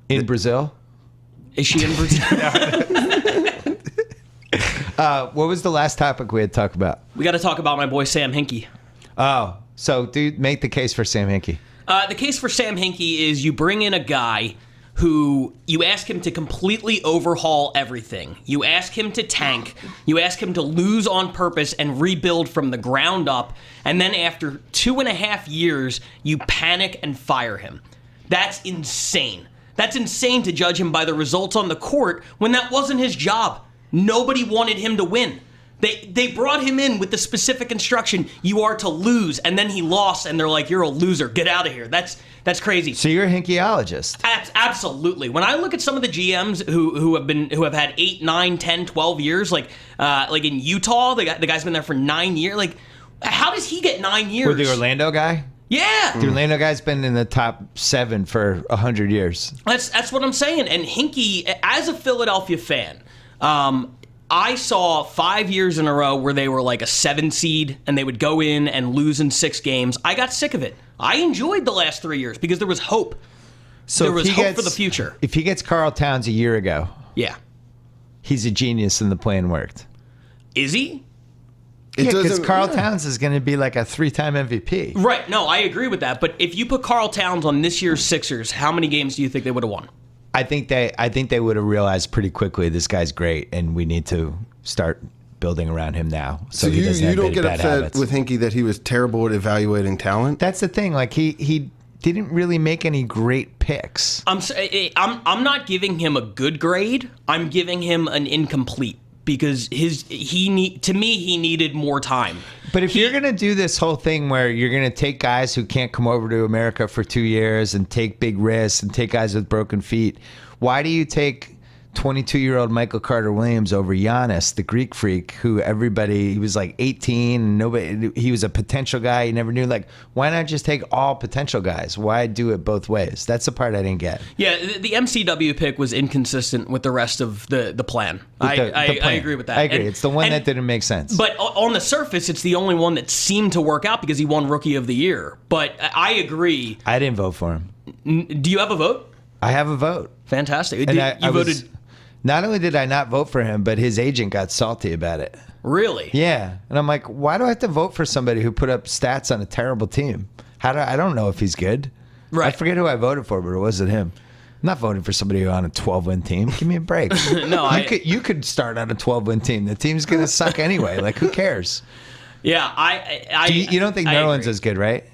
In Brazil? Is she in Brazil? What was the last topic we had talked about? We got to talk about my boy Sam Hinkie. Oh, so dude, make the case for Sam Hinkie. The case for Sam Hinkie is you bring in a guy who you ask him to completely overhaul everything. You ask him to tank. You ask him to lose on purpose and rebuild from the ground up. And then after 2.5 years, you panic and fire him. That's insane. That's insane to judge him by the results on the court when that wasn't his job. Nobody wanted him to win. They brought him in with the specific instruction, you are to lose, and then he lost, and they're like, you're a loser, get out of here. That's crazy. So you're a Hinkieologist. Absolutely. When I look at some of the GMs who have had 8, 9, 10, 12 years, like in Utah, the guy's been there for 9 years. Like, how does he get 9 years? With the Orlando guy? Yeah. The Orlando guy's been in the top 7 for 100 years. That's what I'm saying. And Hinkie, as a Philadelphia fan, I saw 5 years in a row where they were like a 7 seed and they would go in and lose in 6 games. I got sick of it. I enjoyed the last 3 years because there was hope. So there if was he hope gets- for the future. If he gets Karl Towns a year ago, Yeah. he's a genius and the plan worked. Is he? Yeah, because doesn't- Karl yeah. Towns is going to be like a 3-time MVP. Right. No, I agree with that. But if you put Karl Towns on this year's Sixers, how many games do you think they would have won? I think they would have realized pretty quickly this guy's great and we need to start building around him now. So he you doesn't have don't any get bad upset habits. with Hinkie that he was terrible at evaluating talent? That's the thing. Like he didn't really make any great picks. I'm not giving him a good grade. I'm giving him an incomplete because he needed more time. But if you're going to do this whole thing where you're going to take guys who can't come over to America for 2 years and take big risks and take guys with broken feet, why do you take 22-year-old Michael Carter Williams over Giannis, the Greek freak, who he was like 18 and he was a potential guy. You never knew. Like, why not just take all potential guys? Why do it both ways? That's the part I didn't get. Yeah, the MCW pick was inconsistent with the rest of the plan. The I plan. agree with that. I agree. And- it's the one and- that didn't make sense. But on the surface, it's the only one that seemed to work out because he won Rookie of the Year. But I agree. I didn't vote for him. Do you have a vote? I have a vote. Fantastic. And You voted. Not only did I not vote for him, but his agent got salty about it. Really? Yeah. And I'm like, why do I have to vote for somebody who put up stats on a terrible team? I don't know if he's good. Right. I forget who I voted for, but it wasn't him. I'm not voting for somebody on a 12-win team. Give me a break. No, you could start on a 12-win team. The team's going to suck anyway. Like, who cares? Yeah, You don't think I Nerlens agree. is good, right?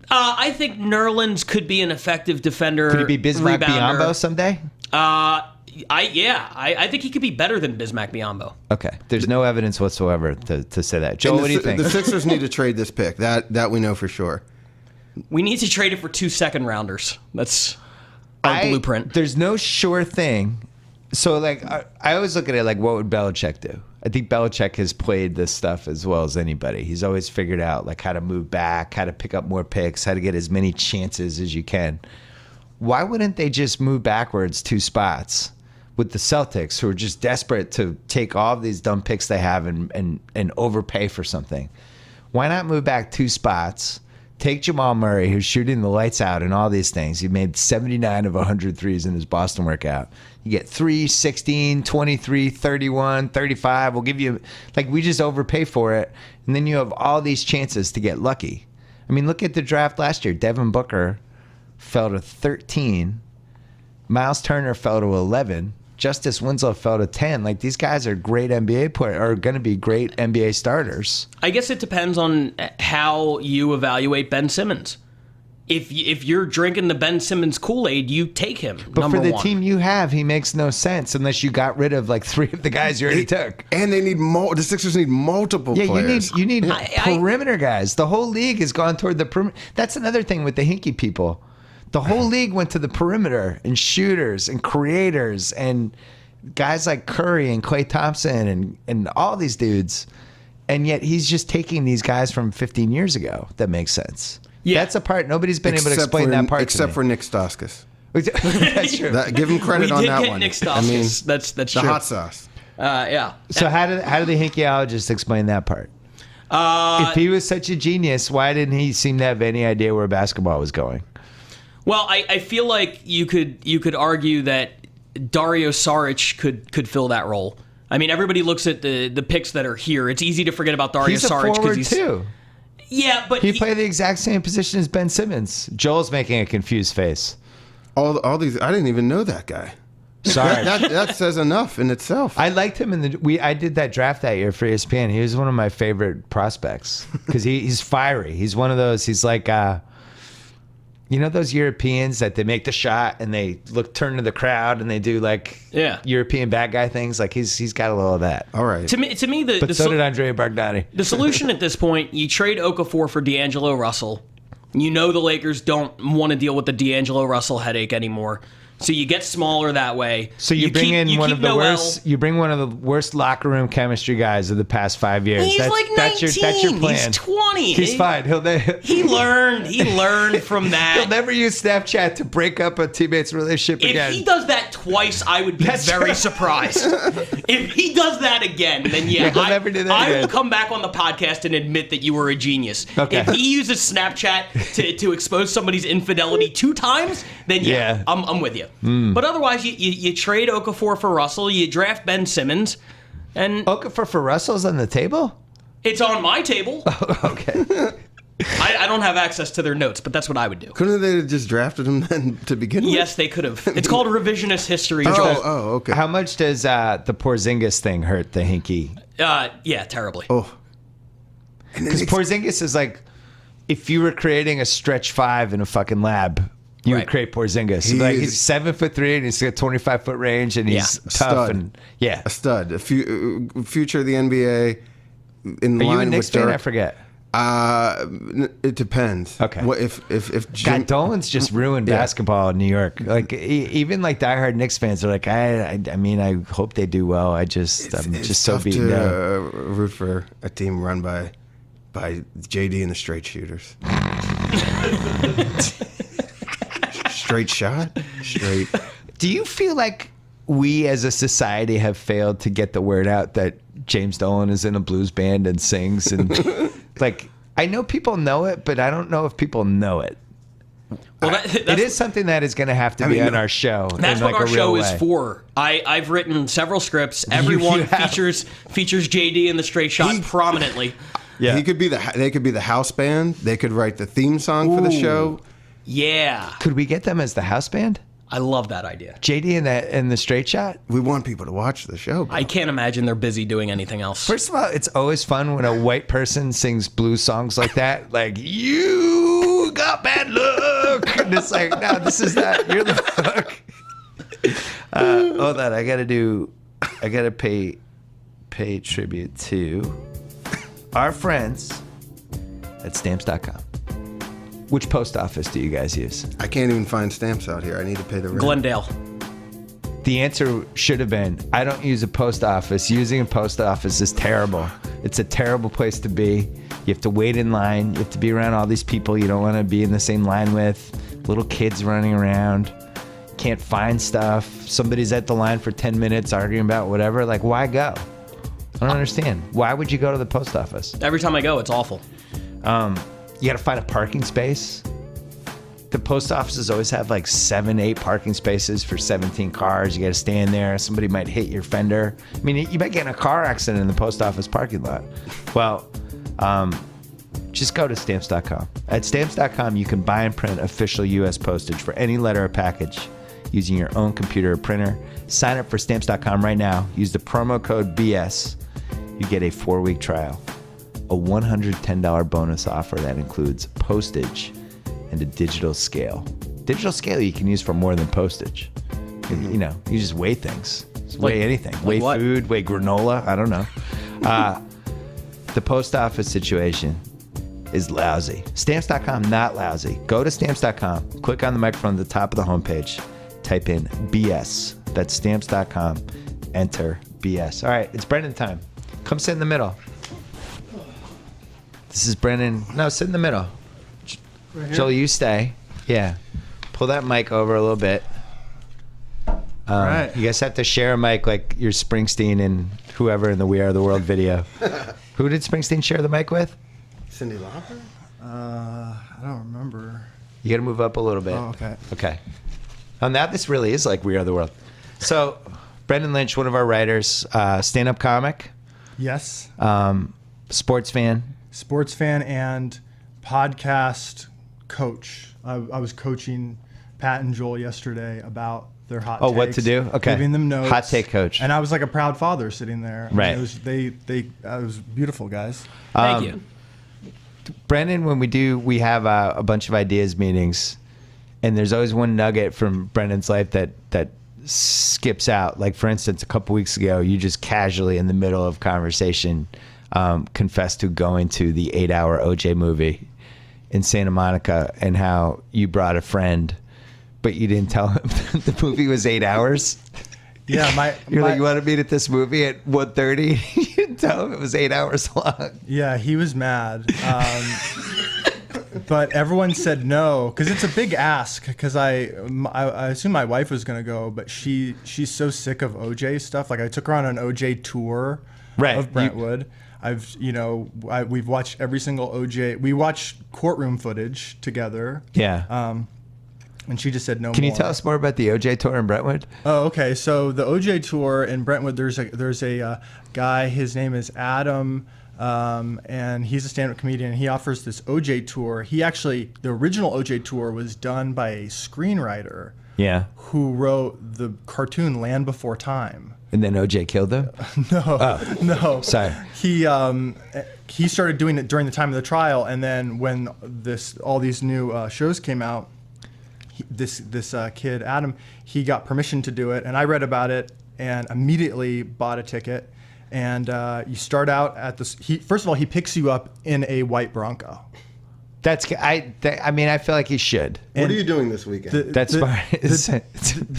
I think Nerlens could be an effective defender. Could he be Bismack rebounder. Biyombo someday? I think he could be better than Bismack Biyombo. Okay. There's no evidence whatsoever to say that. Joel, what do you think? The Sixers need to trade this pick. That we know for sure. We need to trade it for 2 second-rounders. That's our blueprint. There's no sure thing. So, like, I always look at it like, what would Belichick do? I think Belichick has played this stuff as well as anybody. He's always figured out, like, how to move back, how to pick up more picks, how to get as many chances as you can. Why wouldn't they just move backwards 2 spots with the Celtics, who are just desperate to take all of these dumb picks they have and overpay for something? Why not move back 2 spots? Take Jamal Murray, who's shooting the lights out and all these things. He made 79 of 100 threes in his Boston workout. You get 3, 16, 23, 31, 35. We'll give you, like, we just overpay for it. And then you have all these chances to get lucky. I mean, look at the draft last year. Devin Booker fell to 13. Miles Turner fell to 11. Justice Winslow fell to 10. Like, these guys are great NBA players, are going to be great NBA starters. I guess it depends on how you evaluate Ben Simmons. If you're drinking the Ben Simmons Kool-Aid, you take him. But for the one. team you have, he makes no sense unless you got rid of like 3 of the guys you already took. And they need the Sixers need multiple players. You need perimeter guys. The whole league has gone toward the perimeter. That's another thing with the hinky people. The whole league went to the perimeter and shooters and creators and guys like Curry and Klay Thompson and all these dudes. And yet he's just taking these guys from 15 years ago. That makes sense. Yeah. That's a part. Nobody's been able to explain that part except for Nick Stauskas. That's true. Give him credit on that one. Nick Stauskas. That's the true. hot sauce. Yeah. So how do the hinkyologists explain that part? If he was such a genius, why didn't he seem to have any idea where basketball was going? Well, I feel like you could argue that Dario Saric could fill that role. I mean, everybody looks at the picks that are here. It's easy to forget about Dario He's a Saric forward he's too. Yeah, but He played the exact same position as Ben Simmons. Joel's making a confused face. All these. I didn't even know that guy. Sorry. that says enough in itself. I liked him I did that draft that year for ESPN. He was one of my favorite prospects because he's fiery. He's one of those. He's like, you know, those Europeans that they make the shot and they turn to the crowd and they do like European bad guy things. Like he's got a little of that. All right. To me, But so did Andrea Bargnani. The solution at this point, you trade Okafor for D'Angelo Russell. You know the Lakers don't want to deal with the D'Angelo Russell headache anymore. So you get smaller that way. So you bring in one of the worst. You bring one of the worst locker room chemistry guys of the past 5 years. He's like 19. That's your plan. He's 20. He's fine. He learned from that. He'll never use Snapchat to break up a teammate's relationship again. If he does that twice, I would be very surprised. If he does that again, then he'll never do that I again. will come back on the podcast and admit that you were a genius. Okay. If he uses Snapchat to expose somebody's infidelity 2 times, then I'm with you. But otherwise, you trade Okafor for Russell, you draft Ben Simmons, and Okafor for Russell's on the table? it's on my table. Okay. I don't have access to their notes, but that's what I would do. Couldn't they have just drafted him then to begin with? Yes, they could have. It's called revisionist history. Okay. How much does the Porzingis thing hurt the hinky? Yeah, terribly. Oh. Because Porzingis is like, if you were creating a stretch 5 in a fucking lab, you would create Porzingis. He's 7'3" and he's got 25-foot range and he's tough stud. A stud. Future of the NBA. Are you a Knicks fan? I forget. It depends. Okay. What if God, Dolan's just ruined basketball in New York. Like even like diehard Knicks fans are like, I mean, I hope they do well. I'm just so beaten down. Root for a team run by JD and the straight shooters. Straight shot. Straight. Do you feel like we as a society have failed to get the word out that James Dolan is in a blues band and sings and like I know people know it, but I don't know if people know it. Well, it is something that is going to have to be on our show. That's in what like our a real show way. is for. I've written several scripts. Everyone features JD in the straight shot prominently. Yeah. They could be the house band. They could write the theme song for the show. Yeah. Could we get them as the house band? I love that idea. JD in the straight shot. We want people to watch the show. Bro. I can't imagine they're busy doing anything else. First of all, it's always fun when a white person sings blues songs like that. Like, you got bad luck. And it's like, no, this is not your luck. Hold on. I got to pay tribute to our friends at Stamps.com. Which post office do you guys use? I can't even find stamps out here. I need to pay the rent. Glendale. The answer should have been, I don't use a post office. Using a post office is terrible. It's a terrible place to be. You have to wait in line. You have to be around all these people you don't want to be in the same line with. Little kids running around. Can't find stuff. Somebody's at the line for 10 minutes arguing about whatever. Like, why go? I don't understand. Why would you go to the post office? Every time I go, it's awful. You got to find a parking space. The post offices always have like 7-8 parking spaces for 17 cars. You got to stand there. Somebody might hit your fender. I mean, you might get in a car accident in the post office parking lot. Well, just go to Stamps.com. At Stamps.com, you can buy and print official U.S. postage for any letter or package using your own computer or printer. Sign up for Stamps.com right now. Use the promo code BS. You get a 4-week trial. A $110 bonus offer that includes postage and a digital scale. Digital scale you can use for more than postage. You know, you just weigh things. Just weigh anything. Weigh what? food, weigh granola. I don't know. The post office situation is lousy. Stamps.com, not lousy. Go to Stamps.com. Click on the microphone at the top of the homepage. Type in BS. That's Stamps.com. Enter BS. All right, it's Brendan time. Come sit in the middle. This is Brendan. No, sit in the middle. Right here? Joel, you stay. Yeah. Pull that mic over a little bit. Right. You guys have to share a mic like you're Springsteen and whoever in the We Are the World video. Who did Springsteen share the mic with? Cyndi Lauper? I don't remember. You got to move up a little bit. Oh, okay. Okay. Oh, now this really is like We Are the World. So, Brendan Lynch, one of our writers, stand-up comic, Yes. sports fan. Sports fan and podcast coach. I was coaching Pat and Joel yesterday about their hot takes. Oh, what to do? Okay. Giving them notes. Hot take coach. And I was like a proud father sitting there. I mean, Right. it was beautiful, guys. Thank you. Brendan, when we have a bunch of ideas meetings, and there's always one nugget from Brendan's life that skips out. Like, for instance, a couple weeks ago, you just casually in the middle of conversation confessed to going to the 8-hour OJ movie in Santa Monica and how you brought a friend, but you didn't tell him the movie was 8 hours. Yeah, You're like, you want to meet at this movie at 1:30? You didn't tell him it was 8 hours long. Yeah, he was mad. But everyone said no because it's a big ask. Because I assume my wife was gonna go, but she's so sick of OJ stuff. Like I took her on an OJ tour of Brentwood. We've watched every single OJ. We watched courtroom footage together. Yeah. And she just said no. Can you more. tell us more about the OJ tour in Brentwood? Oh, okay. So the OJ tour in Brentwood, there's a guy. His name is Adam, and he's a stand-up comedian. He offers this OJ tour. The original OJ tour was done by a screenwriter. Yeah. Who wrote the cartoon Land Before Time. And then OJ killed him? No. Sorry. He started doing it during the time of the trial, and then when all these new shows came out, this kid Adam, he got permission to do it, and I read about it and immediately bought a ticket. And you start out at this. First of all, he picks you up in a white Bronco. I mean, I feel like he should. What are you doing this weekend? That's fine.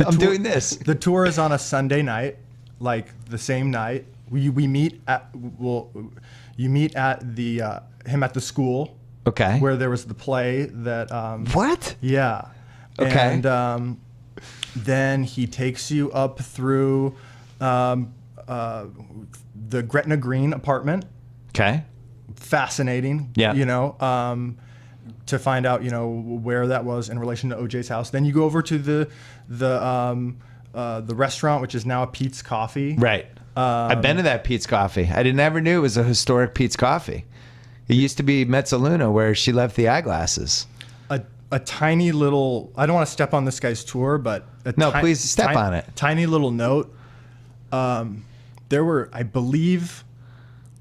I'm doing this. The tour is on a Sunday night, like the same night. You meet at him at the school. Okay. Where there was the play that. What? Yeah. Okay. And then he takes you up through the Gretna Green apartment. Okay. Fascinating. Yeah. To find out, where that was in relation to OJ's house. Then you go over to the restaurant, which is now a Pete's Coffee. Right. I've been to that Pete's Coffee. I never knew it was a historic Pete's Coffee. It used to be Mezzaluna, where she left the eyeglasses. a tiny little. I don't want to step on this guy's tour, but please step on it. Tiny little note. There were, I believe,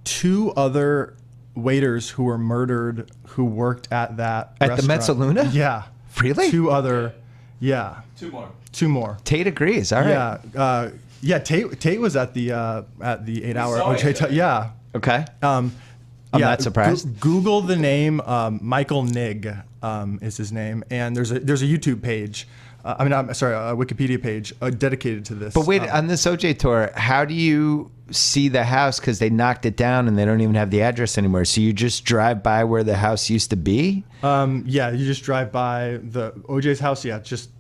2 other waiters who were murdered who worked at that At the restaurant. Mezzaluna? Yeah. Really? 2 other. Yeah. 2 more. 2 more. Tate agrees. All right. Yeah. Yeah. Tate was at the 8-hour saw OJ. it. Yeah. Okay. I'm not surprised. Google the name Michael Nigg is his name, and there's a YouTube page. I'm sorry, a Wikipedia page dedicated to this. But wait, on this OJ tour, how do you see the house? Because they knocked it down and they don't even have the address anymore. So you just drive by where the house used to be? Yeah, you just drive by the OJ's house. Yeah, just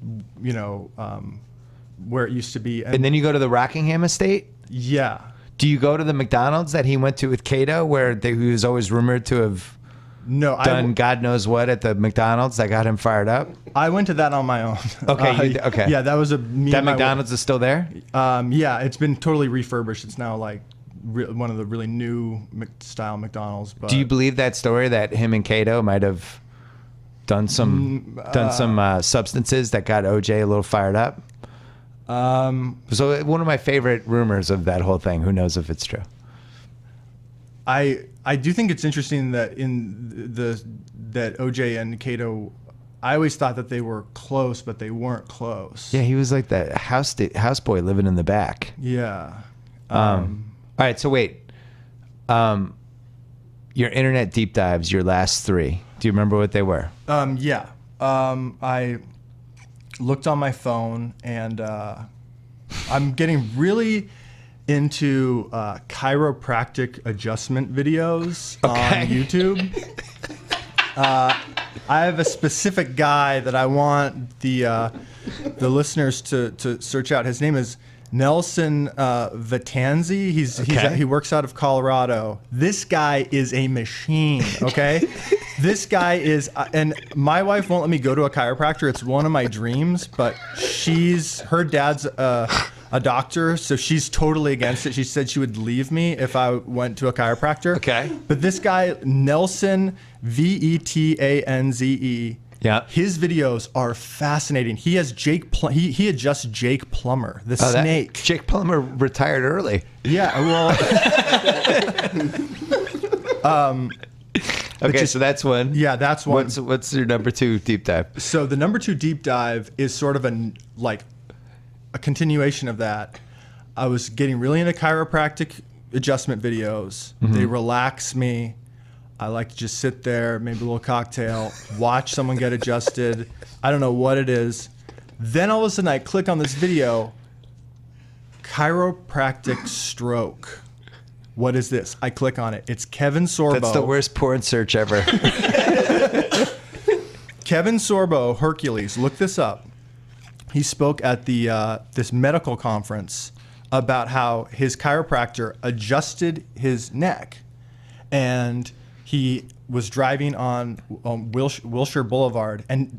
where it used to be, And then you go to the Rockingham estate? yeah. Do you go to the McDonald's that he went to with Cato, where he was always rumored to have No, done God knows what at the McDonald's that got him fired up? I went to that on my own. Okay, okay. Yeah, that was That McDonald's is still there? Yeah, it's been totally refurbished. It's now like one of the really new style McDonald's. But Do you believe that story that him and Cato might have done some substances that got OJ a little fired up? So one of my favorite rumors of that whole thing. Who knows if it's true? I do think it's interesting that that OJ and Cato, I always thought that they were close, but they weren't close. Yeah, he was like the houseboy living in the back. Yeah. All right, so wait. Your internet deep dives, your last 3. Do you remember what they were? Yeah. I looked on my phone, and I'm getting really into chiropractic adjustment videos on YouTube. I have a specific guy that I want the listeners to search out. His name is Nelson Vitanzi. He works out of Colorado. This guy is a machine. Okay. This guy is, and my wife won't let me go to a chiropractor. It's one of my dreams, but her dad's a doctor, so she's totally against it. She said she would leave me if I went to a chiropractor. Okay. But this guy, Nelson, Vetanze, yeah, his videos are fascinating. He has he adjusts Jake Plummer, the snake. Jake Plummer retired early. Yeah, well. Okay, so that's one. Yeah, that's one. What's your number 2 deep dive? So the number 2 deep dive is sort of a continuation of that. I was getting really into chiropractic adjustment videos. Mm-hmm. They relax me. I like to just sit there, maybe a little cocktail, watch someone get adjusted. I don't know what it is. Then all of a sudden I click on this video, chiropractic stroke. What is this? I click on it. It's Kevin Sorbo. That's the worst porn search ever. Kevin Sorbo, Hercules. Look this up. He spoke at this medical conference about how his chiropractor adjusted his neck, and he was driving on Wilshire Boulevard. And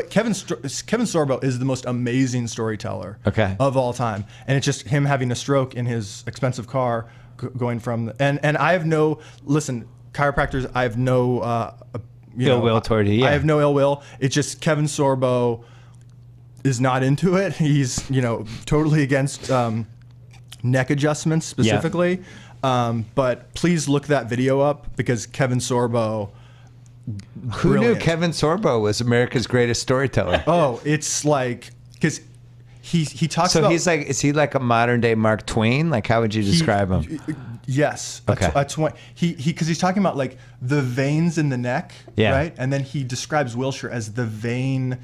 Kevin Sorbo is the most amazing storyteller of all time. And it's just him having a stroke in his expensive car. Going from and I have no chiropractors. I have no ill will toward you. Yeah. I have no ill will. It's just Kevin Sorbo is not into it. He's totally against neck adjustments specifically. Yeah. But please look that video up because Kevin Sorbo. Who knew Kevin Sorbo was America's greatest storyteller? Oh, it's like because. He talks about. So is he like a modern day Mark Twain? Like, how would you describe him? Yes. Okay. Because he's talking about like the veins in the neck, right? And then he describes Wilshire as the vein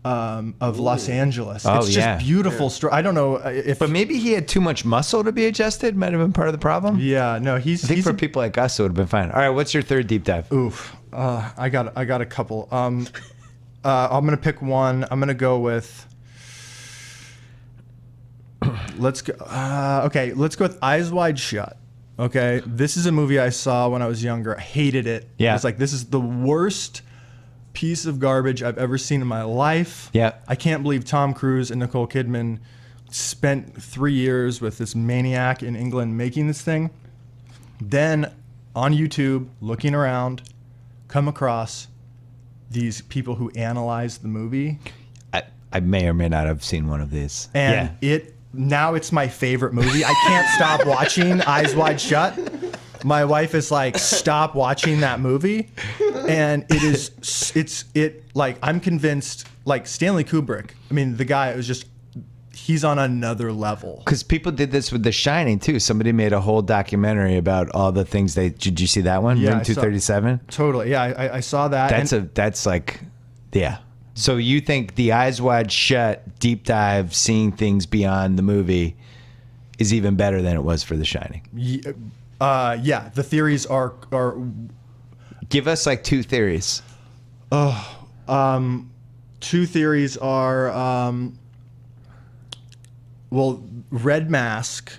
of Los Angeles. It's just beautiful story. I don't know if. But maybe he had too much muscle to be adjusted. Might have been part of the problem. Yeah. No. I think for people like us, it would have been fine. All right. What's your 3rd deep dive? Oof. I got a couple. I'm gonna pick one. I'm gonna go with. Let's go. Okay, let's go with Eyes Wide Shut. Okay, this is a movie I saw when I was younger. I hated it. Yeah, I was like, this is the worst piece of garbage I've ever seen in my life. Yeah, I can't believe Tom Cruise and Nicole Kidman spent 3 years with this maniac in England making this thing. Then on YouTube, looking around, come across these people who analyze the movie. I may or may not have seen one of these. And now it's my favorite movie. I can't stop watching Eyes Wide Shut. My wife is like, stop watching that movie. And I'm convinced, like Stanley Kubrick, I mean, the guy was just, he's on another level. Because people did this with The Shining too. Somebody made a whole documentary about all the things did you see that one? Yeah, Room 237? Totally. Yeah, I saw that. So you think the Eyes Wide Shut deep dive, seeing things beyond the movie, is even better than it was for The Shining? Yeah, the theories are. Give us like two theories. Two theories are. Well, Red Mask,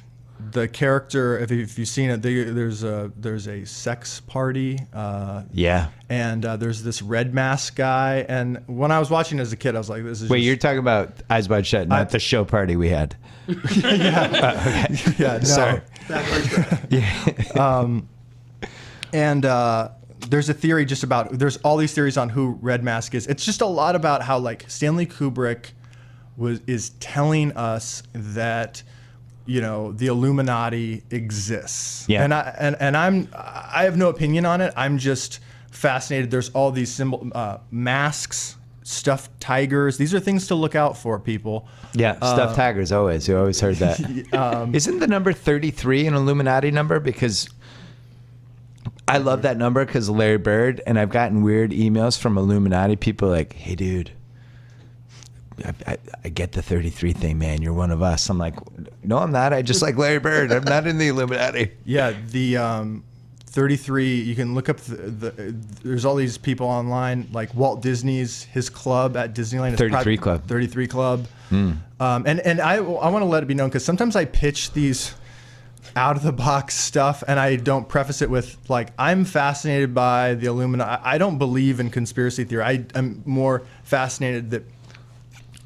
the character. If you've seen it, there's a sex party. Yeah. And there's this Red Mask guy. And when I was watching as a kid, I was like, "This is." Wait, you're talking about Eyes Wide Shut, not the show party we had. Yeah. Yeah. No. Sorry. And there's a theory there's all these theories on who Red Mask is. It's just a lot about how like Stanley Kubrick is telling us that, you know, the Illuminati exists. Yeah. And I have no opinion on it. I'm just fascinated. There's all these masks, stuffed tigers. These are things to look out for, people. Yeah, stuffed tigers always. You always heard that. Isn't the number 33 an Illuminati number? Because I love that number because of Larry Bird, and I've gotten weird emails from Illuminati people like, "Hey, dude, I get the 33 thing, man. You're one of us." I'm like, "No, I'm not. I just like Larry Bird. I'm not in the Illuminati." Yeah, the 33. You can look up there's all these people online, like Walt Disney's his club at Disneyland. 33 Club. 33 Club. And I want to let it be known because sometimes I pitch these out of the box stuff and I don't preface it with like, I'm fascinated by the Illuminati. I don't believe in conspiracy theory. I'm more fascinated that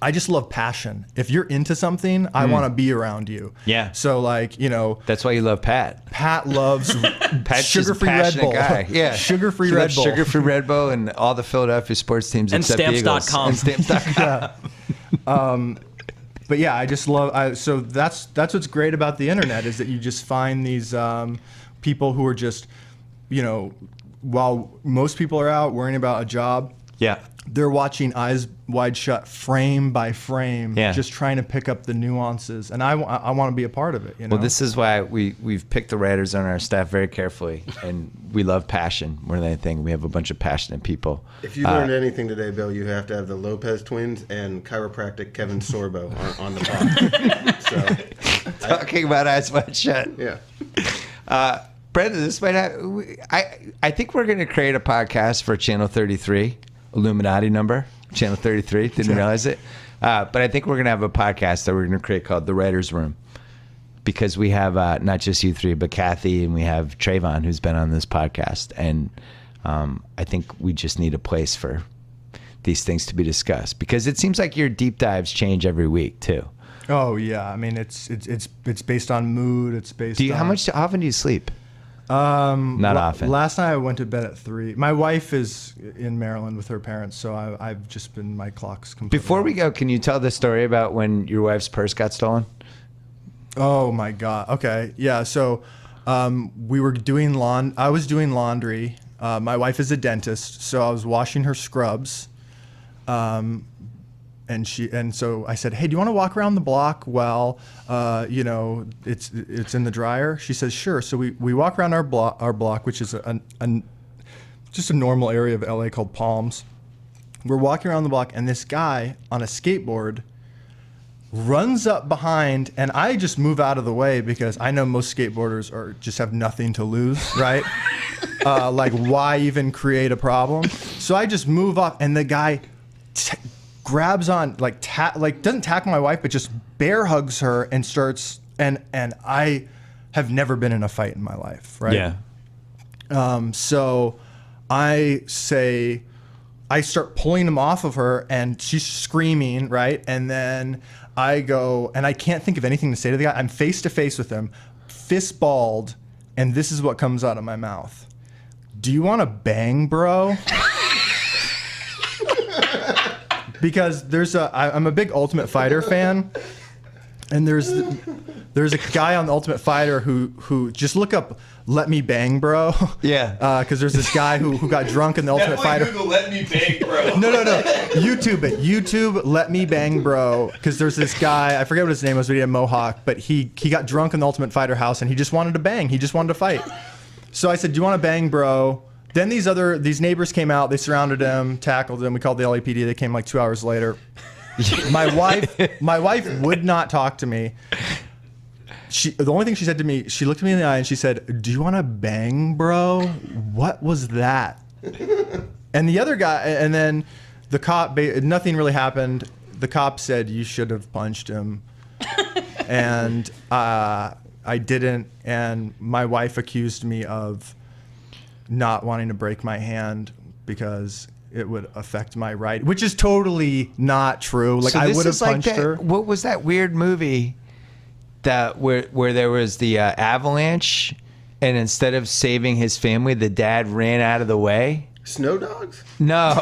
I just love passion. If you're into something, I want to be around you. Yeah. So like, you know, that's why you love Pat. Pat loves Pat's sugar-free Red Bull. Guy. Yeah. Sugar-free Red Bull. Sugar-free Red Bull and all the Philadelphia sports teams and except stamps.com. And stamps.com. Yeah. But yeah, I just love. So that's what's great about the internet is that you just find these people who are just, you know, while most people are out worrying about a job, Yeah. they're watching Eyes Wide Shut frame by frame, just trying to pick up the nuances. And I want to be a part of it. You know? Well, this is why we've picked the writers on our staff very carefully, and we love passion more than anything. We have a bunch of passionate people. If you learned anything today, Bill, you have to have the Lopez twins and chiropractic Kevin Sorbo on the pod. So, Talking about Eyes Wide Shut. yeah. Brendan, this might I think we're going to create a podcast for Channel 33, Illuminati number, Channel 33. Didn't realize it. But I think we're going to have a podcast that we're going to create called The Writer's Room, because we have not just you three, but Kathy, and we have Trayvon, who's been on this podcast. And I think we just need a place for these things to be discussed, because it seems like your deep dives change every week too. Oh yeah, I mean it's based on mood. It's based. How often do you sleep? Not often. Last night I went to bed at 3. My wife is in Maryland with her parents, so I've just been, my clock's completely Before we off. go, can you tell the story about when your wife's purse got stolen? Oh my God. Okay. Yeah. So we were doing I was doing laundry. My wife is a dentist, so I was washing her scrubs. And so I said, "Hey, do you want to walk around the block while, you know, it's in the dryer?" She says, "Sure." So we walk around our block, which is just a normal area of LA called Palms. We're walking around the block, and this guy on a skateboard runs up behind, and I just move out of the way because I know most skateboarders just have nothing to lose, right? Like, why even create a problem? So I just move up, and the guy grabs on, doesn't tackle my wife, but just bear hugs her and starts, and I have never been in a fight in my life, right? Yeah. So I start pulling him off of her, and she's screaming, right? And then I go, and I can't think of anything to say to the guy. I'm face to face with him, fist balled, and this is what comes out of my mouth. "Do you want to bang, bro?" because I'm a big Ultimate Fighter fan, and there's a guy on the Ultimate Fighter who just look up "Let Me Bang, Bro." Yeah. Because there's this guy who got drunk in the Ultimate Fighter. Google "Let Me Bang, Bro." No. YouTube it. YouTube "Let Me Bang, Bro." Because there's this guy, I forget what his name was, but he had a mohawk. But he got drunk in the Ultimate Fighter house, and he just wanted to bang. He just wanted to fight. So I said, "Do you want to bang, bro?" Then these neighbors came out. They surrounded him, tackled him. We called the LAPD. They came like 2 hours later. My wife would not talk to me. The only thing she said to me, she looked me in the eye and she said, "Do you want to bang, bro?" What was that? And the other guy, and then the cop, nothing really happened. The cop said, "You should have punched him." And I didn't. And my wife accused me of not wanting to break my hand because it would affect my right, which is totally not true. Like, So I this would have is like punched that, her. What was that weird movie that where there was the avalanche, and instead of saving his family, the dad ran out of the way? Snow Dogs? No.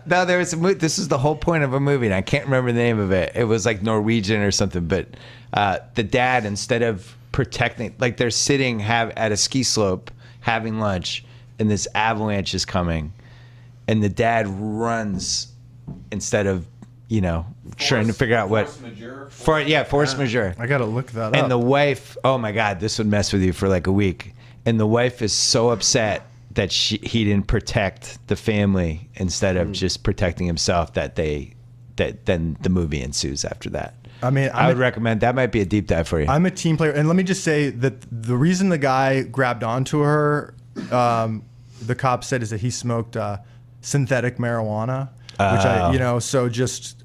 No, there was a movie. This is the whole point of a movie, and I can't remember the name of it. It was like Norwegian or something, but the dad, instead of protecting, like they're sitting at a ski slope having lunch, and this avalanche is coming, and the dad runs instead of, trying to figure out what. Force majeure. I gotta look that up. And the wife, oh my God, this would mess with you for like a week. And the wife is so upset that he didn't protect the family instead of just protecting himself that then the movie ensues after that. I mean, I would recommend that. Might be a deep dive for you. I'm a team player, and let me just say that the reason the guy grabbed onto her, the cop said, is that he smoked synthetic marijuana, which so just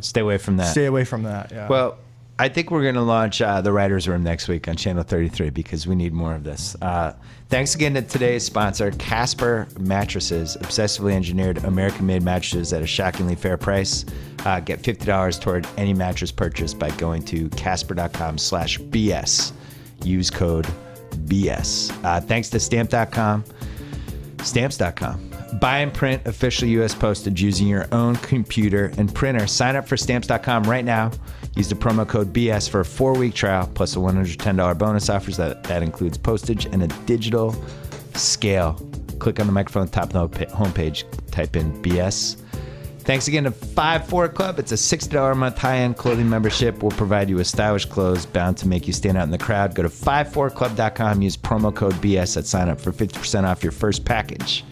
Stay away from that. Stay away from that. Yeah. Well, I think we're going to launch the Writer's Room next week on Channel 33 because we need more of this. Thanks again to today's sponsor, Casper Mattresses, obsessively engineered American-made mattresses at a shockingly fair price. Get $50 toward any mattress purchase by going to casper.com/BS. Use code BS. Thanks to Stamp.com. Stamps.com. Buy and print official U.S. postage using your own computer and printer. Sign up for Stamps.com right now. Use the promo code BS for a 4-week trial plus a $110 bonus offers. That includes postage and a digital scale. Click on the microphone top of the homepage. Type in BS. Thanks again to 5-4 Club. It's a $60 a month high-end clothing membership. We'll provide you with stylish clothes bound to make you stand out in the crowd. Go to 54club.com. Use promo code BS at sign up for 50% off your first package.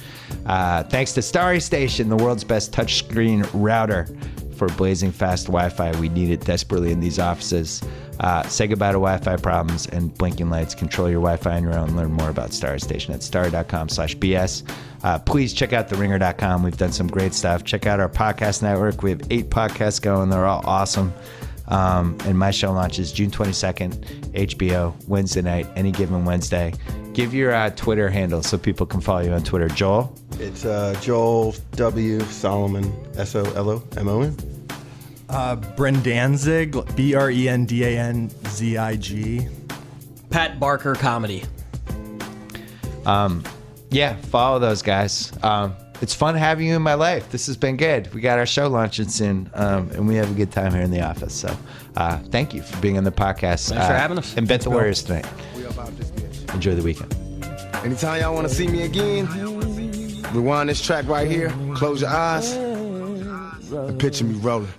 Thanks to Starry Station, the world's best touchscreen router for blazing fast Wi-Fi. We need it desperately in these offices. Say goodbye to Wi-Fi problems and blinking lights. Control your Wi-Fi on your own. Learn more about Starry Station at starry.com/BS. Please check out theringer.com. We've done some great stuff. Check out our podcast network. We have 8 podcasts going. They're all awesome. And my show launches June 22nd, HBO, Wednesday night, any given Wednesday. Give your Twitter handle so people can follow you on Twitter. Joel? It's Joel W. Solomon, SOLOMON. Brendanzig, BRENDANZIG. Pat Barker Comedy. Yeah, follow those guys. It's fun having you in my life. This has been good. We got our show launching soon, and we have a good time here in the office. So thank you for being on the podcast. Thanks for having us. And bet the Warriors tonight. Enjoy the weekend. Anytime y'all want to see me again, rewind this track right here, close your eyes, and picture me rolling.